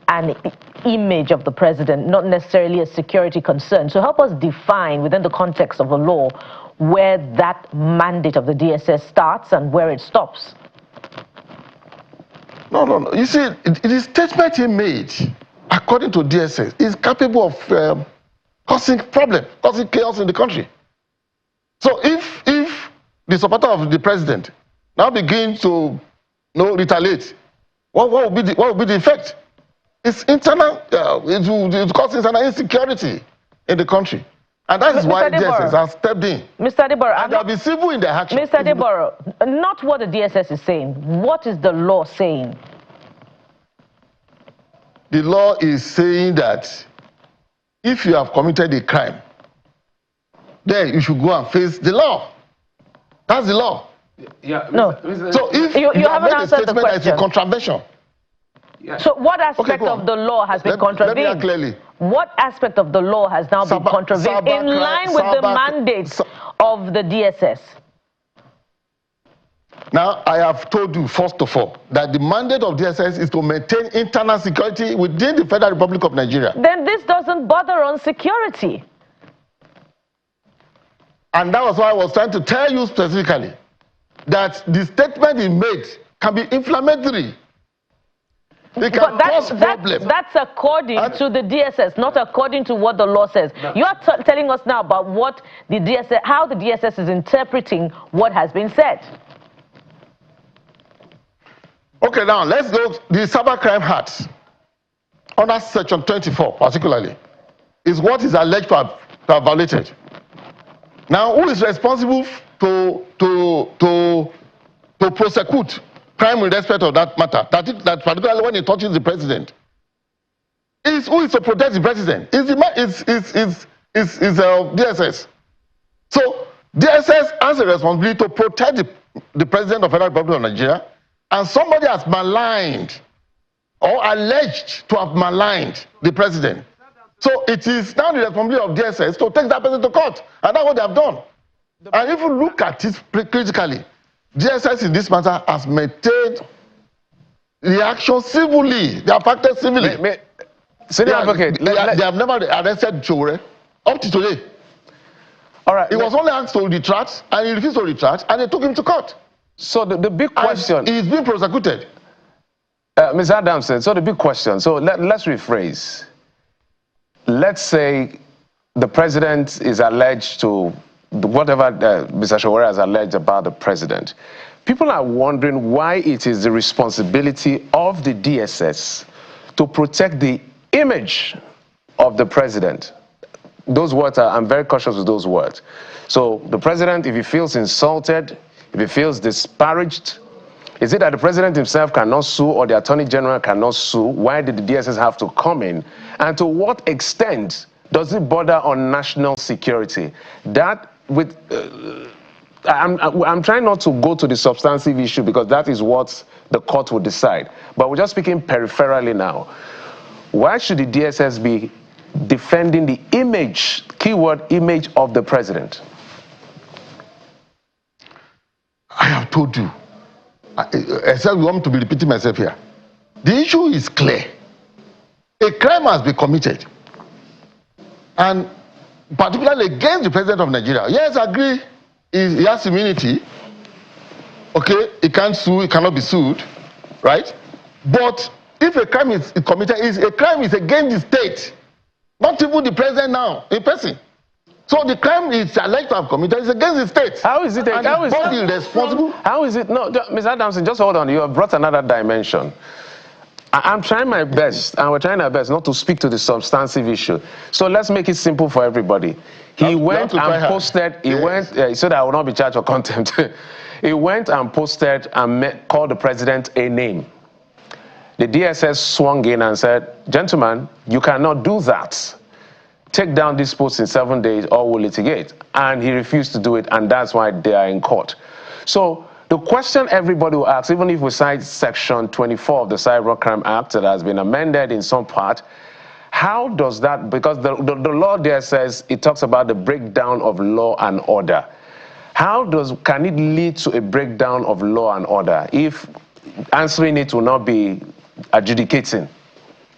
an image of the president, not necessarily a security concern. So help us define within the context of the law where that mandate of the DSS starts and where it stops. No. You see, the statement he made, according to DSS, is capable of causing problem, causing chaos in the country. So if the supporter of the president now begins to retaliate, what will be the effect? It's internal. It will cause internal insecurity in the country. And that is why DSS has stepped in. Mr. Adeboro, and they'll be civil in their action. Mr. Adeboro, not what the DSS is saying. What is the law saying? The law is saying that if you have committed a crime, then you should go and face the law. That's the law. Yeah. No. So if you have made a statement that is a contravention. Yeah. So what aspect of the law has been contravened? Let me clearly. What aspect of the law has now been contravened in line with the mandate of the DSS? Now, I have told you, first of all, that the mandate of DSS is to maintain internal security within the Federal Republic of Nigeria. Then this doesn't bother on security. And that was why I was trying to tell you specifically that the statement he made can be inflammatory. It can cause problems. That's according to the DSS, not according to what the law says. No. You are telling us now about what the DSS, how the DSS is interpreting what has been said. Okay, now let's go. The Cybercrime Act, under Section 24 particularly, is what is alleged to have violated. Now, who is responsible to prosecute crime in respect of that matter? That particularly when it touches the president. Who is to protect the president? Is DSS. So DSS has a responsibility to protect the president of the Federal Republic of Nigeria, and somebody has maligned or alleged to have maligned the president. So it is now the responsibility of DSS to take that person to court, and that's what they have done. And if you look at it critically, DSS in this matter has maintained the action civilly. They have acted civilly. Senior advocate, they have never arrested Sowore up to today. All right. He was only asked to retract, and he refused to retract, and they took him to court. So the big question... And he's being prosecuted. Ms. Adamson, so the big question, so let's rephrase. Let's say the president is alleged to, whatever Mr. Sowore has alleged about the president. People are wondering why it is the responsibility of the DSS to protect the image of the president. Those words I'm very cautious with those words. So the president, if he feels insulted, if he feels disparaged, is it that the president himself cannot sue or the attorney general cannot sue? Why did the DSS have to come in? And to what extent does it border on national security? That with I'm trying not to go to the substantive issue because that is what the court will decide. But we're just speaking peripherally now. Why should the DSS be defending the image, keyword image of the president? I have told you. Except you want me to be repeating myself here. The issue is clear. A crime has been committed, and particularly against the president of Nigeria. Yes, I agree. He has immunity. Okay, he can't sue. He cannot be sued, right? But if a crime is committed, a crime is against the state, not even the president now, in person. So the crime is alleged to have committed is against the state. How is it? How is it responsible? How is it? No, Ms. Adamson, just hold on. You have brought another dimension. I'm trying my best, and we're trying our best not to speak to the substantive issue. So let's make it simple for everybody. He went and posted. He went. He said I will not be charged for contempt. He went and posted and called the president a name. The DSS swung in and said, "Gentlemen, you cannot do that. Take down this post in 7 days or we'll litigate." And he refused to do it, and that's why they are in court. So the question everybody will ask, even if we cite Section 24 of the Cybercrime Act that has been amended in some part, how does that, because the law there says, it talks about the breakdown of law and order. Can it lead to a breakdown of law and order if answering it will not be adjudicating?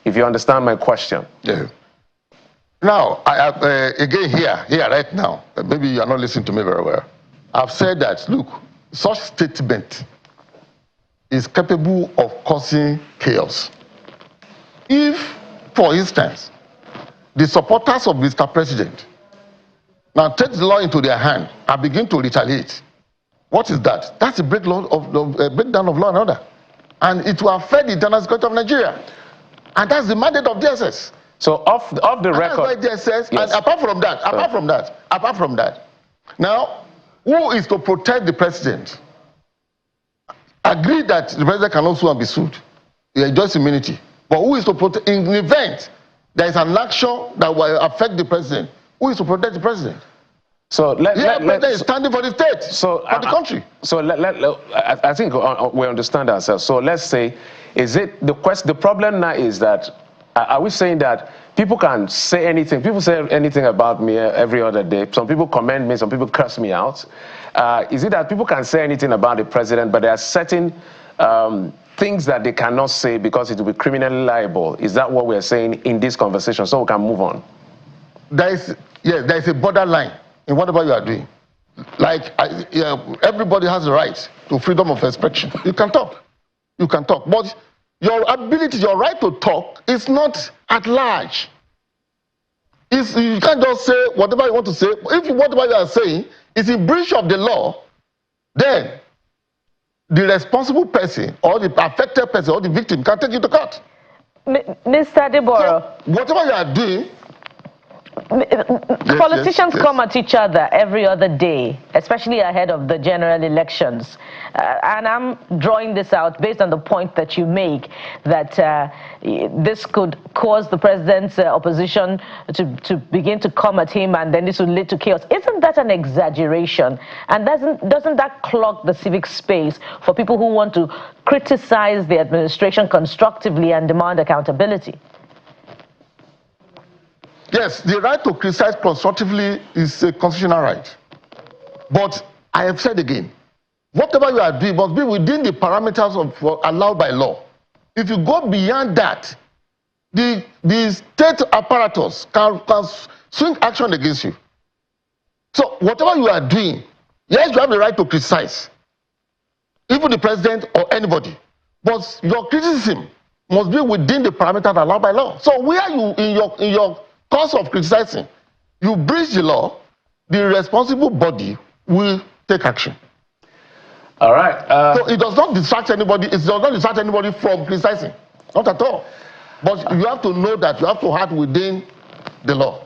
If you understand my question. Yeah. Now, again here right now, maybe you are not listening to me very well. I've said that, look, such statement is capable of causing chaos. If, for instance, the supporters of Mr. President now take the law into their hand and begin to retaliate, what is that? That's a breakdown of law and order. And it will affect the internal security of Nigeria. And that's the mandate of DSS. So off the record, that's why DSS, yes. And apart from that, now, who is to protect the president? Agree that the president cannot sue and be sued. He enjoys immunity. But who is to protect, in the event there is an action that will affect the president, who is to protect the president? So the president is standing for the state, for the country. So I think we understand ourselves. So let's say, is it the problem now is that Are we saying that people can say anything? People say anything about me every other day. Some people commend me, some people curse me out. Is it that people can say anything about the president, but there are certain things that they cannot say because it will be criminally liable? Is that what we're saying in this conversation, so we can move on? Yes, there is a borderline in whatever you are doing. Like, everybody has the right to freedom of expression. You can talk. You can talk. But your ability, your right to talk is not at large. You can't just say whatever you want to say. If whatever you are saying is in breach of the law, then the responsible person or the affected person or the victim can take you to court. Mr. Adeboro. So whatever you are doing, politicians come at each other every other day, especially ahead of the general elections. And I'm drawing this out based on the point that you make, that this could cause the president's opposition to begin to come at him, and then this would lead to chaos. Isn't that an exaggeration? And doesn't that clog the civic space for people who want to criticize the administration constructively and demand accountability? yes, the right to criticize constructively is a constitutional right. But I have said again, whatever you are doing must be within the parameters of allowed by law. If you go beyond that, the state apparatus can swing action against you. So whatever you are doing, yes, you have the right to criticize, even the president or anybody. But your criticism must be within the parameters allowed by law. So where you in your course of criticizing, you breach the law, the responsible body will take action. All right. So it does not distract anybody. It does not distract anybody from criticizing, not at all. But you have to know that you have to act within the law.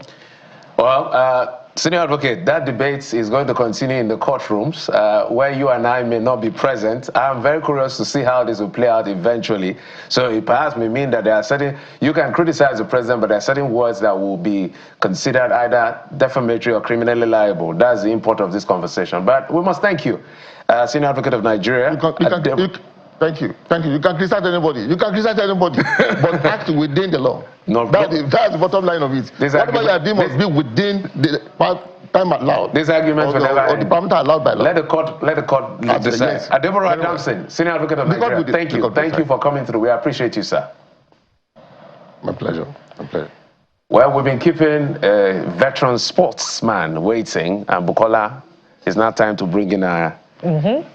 Well, Senior Advocate, that debate is going to continue in the courtrooms where you and I may not be present. I'm very curious to see how this will play out eventually. So it perhaps may mean that there are certain, you can criticize the president, but there are certain words that will be considered either defamatory or criminally liable. That's the import of this conversation. But we must thank you, Senior Advocate of Nigeria. Thank you. You can criticize anybody. You can criticize anybody, but act within the law. No, that's the bottom line of it. Whatever you are doing must be within the time allowed. This argument will never or the parameter allowed by law. Let the court decide. Yes. Adeboro Adamson, Senior Advocate of Nigeria, thank you. Thank you for coming through. We appreciate you, sir. My pleasure. My pleasure. Well, we've been keeping a veteran sportsman waiting, and Bukola, it's now time to bring in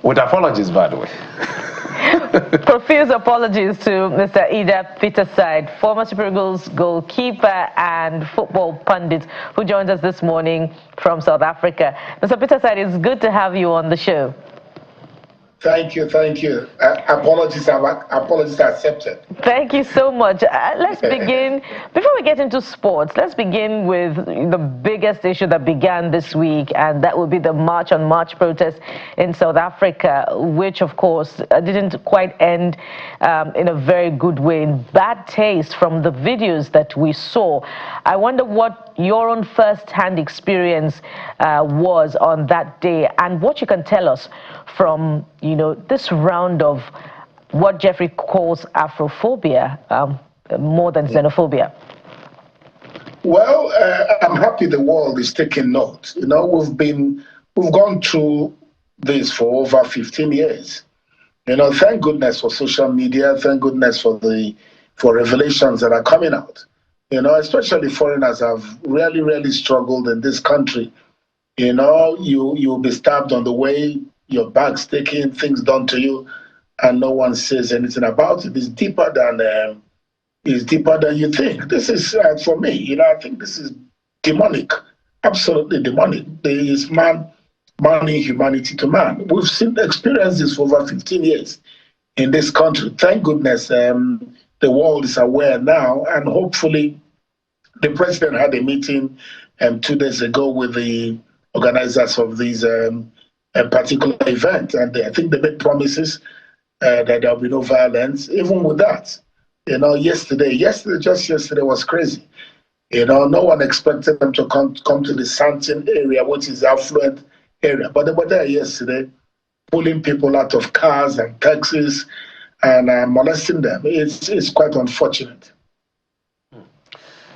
with apologies, by the way. Profuse apologies to Mr. Ida Peterside, former Super Eagles goalkeeper and football pundit, who joins us this morning from South Africa. Mr. Peterside, it's good to have you on the show. Thank you. Apologies accepted. Thank you so much. Let's begin, before we get into sports, let's begin with the biggest issue that began this week, and that would be the March on March protest in South Africa, which, of course, didn't quite end in a very good way, in bad taste from the videos that we saw. I wonder what your own first-hand experience was on that day, and what you can tell us from, this round of what Jeffrey calls Afrophobia, more than xenophobia. Well, I'm happy the world is taking note. We've gone through this for over 15 years. Thank goodness for social media. Thank goodness for revelations that are coming out. Especially foreigners have really struggled in this country. You'll be stabbed on the way, your bag's taken, things done to you, and no one says anything about it. It's deeper than you think. This is, for me, I think this is demonic, absolutely demonic. There is man humanity to man. We've experienced this for over 15 years in this country. Thank goodness the world is aware now, and hopefully the president had a meeting 2 days ago with the organizers of these particular event, and I think they made promises that there will be no violence. Even with that, yesterday was crazy. No one expected them to come to the Santin area, which is the affluent area, but they were there yesterday, pulling people out of cars and taxis and molesting them. It's quite unfortunate.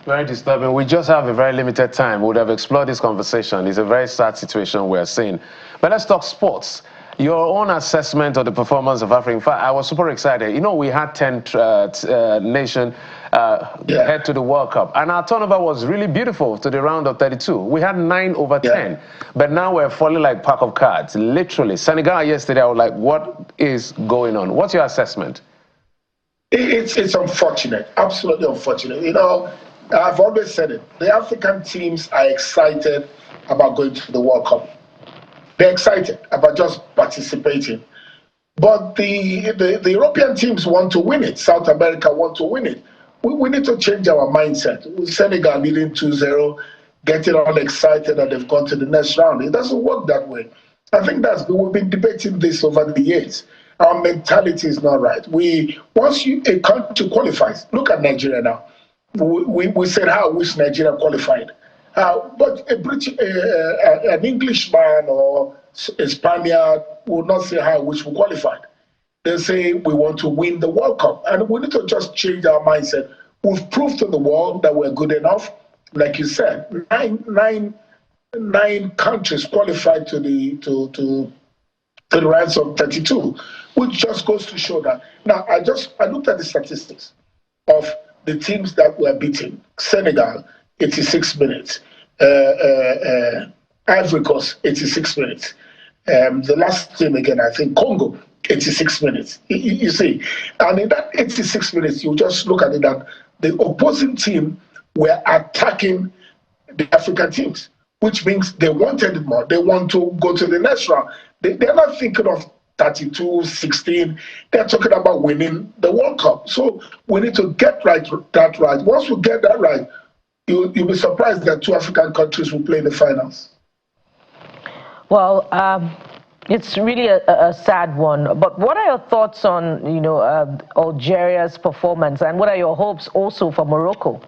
Very disturbing. We just have a very limited time. We would have explored this conversation. It's a very sad situation we're seeing. But let's talk sports. Your own assessment of the performance of Africa. In fact, I was super excited. You know, we had 10 nations head to the World Cup. And our turnover was really beautiful to the round of 32. We had 9 over 10. But now we're falling like pack of cards, literally. Senegal yesterday, I was like, what is going on? What's your assessment? It's unfortunate, absolutely unfortunate. You know, I've always said it. The African teams are excited about going to the World Cup. They're excited about just participating. But the European teams want to win it. South America want to win it. We need to change our mindset. Senegal leading 2-0, getting all excited that they've gone to the next round. It doesn't work that way. I think we've been debating this over the years. Our mentality is not right. Once a country qualifies, look at Nigeria now. We said how I wish Nigeria qualified. But an Englishman or a Spaniard will not say how I wish we qualified. They say we want to win the World Cup. And we need to just change our mindset. We've proved to the world that we're good enough. Like you said, nine countries qualified to the ranks of 32, which just goes to show that. Now, I looked at the statistics of the teams that were beaten. Senegal, 86 minutes. Ivory Coast, 86 minutes. The last team again, I think Congo, 86 minutes. You see, and in that 86 minutes, you just look at it that the opposing team were attacking the African teams, which means they wanted it more. They want to go to the next round. They're not thinking of 32, 16. They're talking about winning the World Cup. So we need to get that right. Once we get that right, you'll be surprised that 2 African countries will play in the finals. Well, it's really a sad one. But what are your thoughts on, Algeria's performance, and what are your hopes also for Morocco?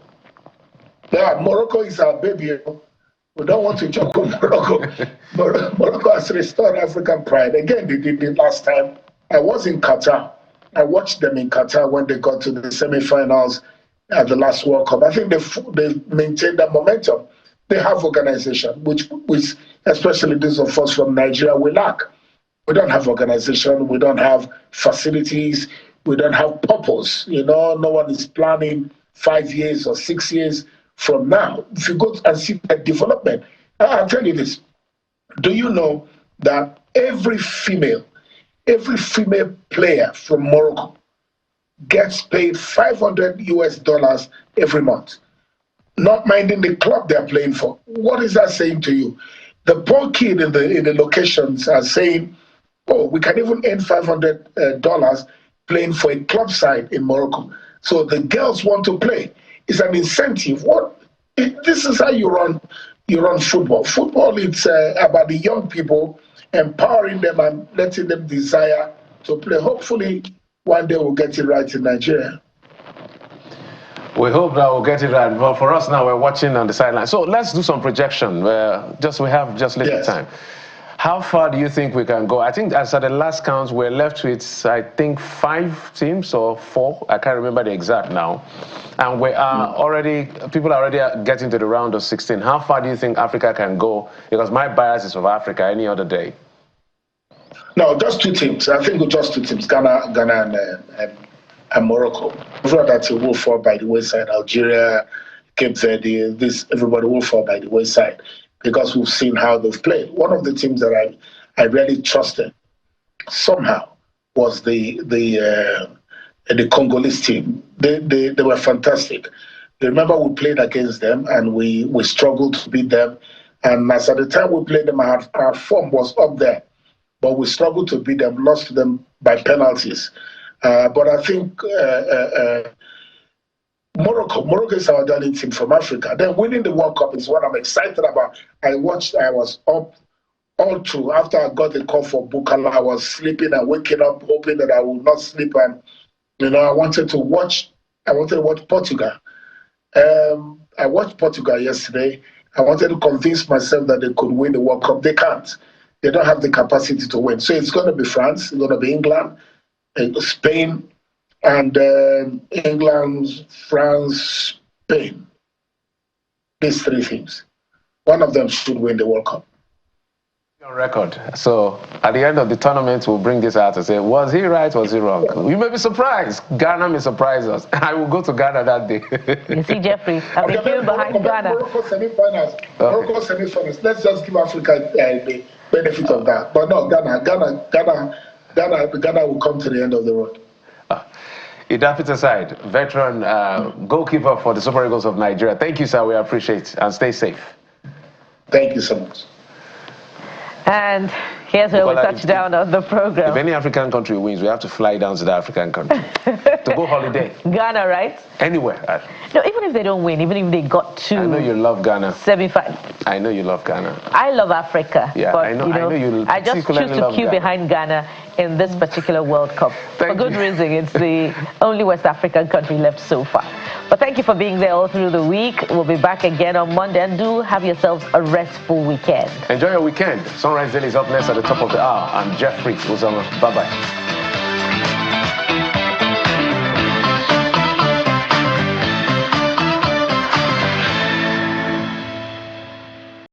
Yeah, Morocco is our baby. We don't want to joke on Morocco. Morocco has restored African pride. Again, they did it last time. I was in Qatar. I watched them in Qatar when they got to the semifinals at the last World Cup. I think they maintained that momentum. They have organization, which especially those of us from Nigeria, we lack. We don't have organization. We don't have facilities. We don't have purpose. No one is planning 5 years or 6 years from now. If you go and see the development, I'll tell you this. Do you know that every female player from Morocco gets paid $500 every month, not minding the club they're playing for? What is that saying to you? The poor kid in the locations are saying, oh, we can even earn $500 playing for a club side in Morocco. So the girls want to play. It's an incentive. This is how you run football. Football, it's about the young people, empowering them and letting them desire to play. Hopefully, one day we'll get it right in Nigeria. We hope that we'll get it right. But for us now, we're watching on the sideline. So let's do some projection. We have just little time. How far do you think we can go? I think as at the last count, we're left with, I think, 5 teams or 4. I can't remember the exact now. And we are people are already getting to the round of 16. How far do you think Africa can go? Because my bias is of Africa any other day. No, just 2 teams. I think just 2 teams, Ghana and Morocco. That will fall by the wayside. Algeria, Cape Verde, everybody will fall by the wayside, because we've seen how they've played. One of the teams that I really trusted somehow was the Congolese team. They were fantastic. Remember, we played against them and we struggled to beat them. And as at the time we played them, our form was up there, but we struggled to beat them, lost to them by penalties. But I think Morocco is our darling team from Africa. Then winning the World Cup is what I'm excited about. I was up all through. After I got the call for Bukala, I was sleeping and waking up, hoping that I would not sleep. And, I wanted to watch Portugal. I watched Portugal yesterday. I wanted to convince myself that they could win the World Cup. They can't. They don't have the capacity to win. So it's going to be France, it's going to be England, Spain, and England, France, Spain. these three things. One of them should win the World Cup. On record. So at the end of the tournament, we'll bring this out and say, was he right, was he wrong? We may be surprised. Ghana may surprise us. I will go to Ghana that day. You see, Jeffrey, I've been queuing behind Ghana. Morocco semi-finals. Morocco semi-finals. Let's just give Africa the benefit of that. But no, Ghana will come to the end of the road. Idafit aside, veteran goalkeeper for the Super Eagles of Nigeria. Thank you, sir. We appreciate it. And stay safe. Thank you so much. And here's where we touch down on the program. If any African country wins, we have to fly down to the African country to go holiday. Ghana, right? Anywhere. No, even if they don't win, even if they got to... I know you love Ghana. Semi-final. I know you love Ghana. I love Africa. Yeah, but, I know you I just choose to queue behind Ghana in this particular World Cup. For good reason. It's the only West African country left so far. But thank you for being there all through the week. We'll be back again on Monday, and do have yourselves a restful weekend. Enjoy your weekend. Sunrise Daily is up next at the top of the hour. I'm Jeffrey Uzama. Bye-bye.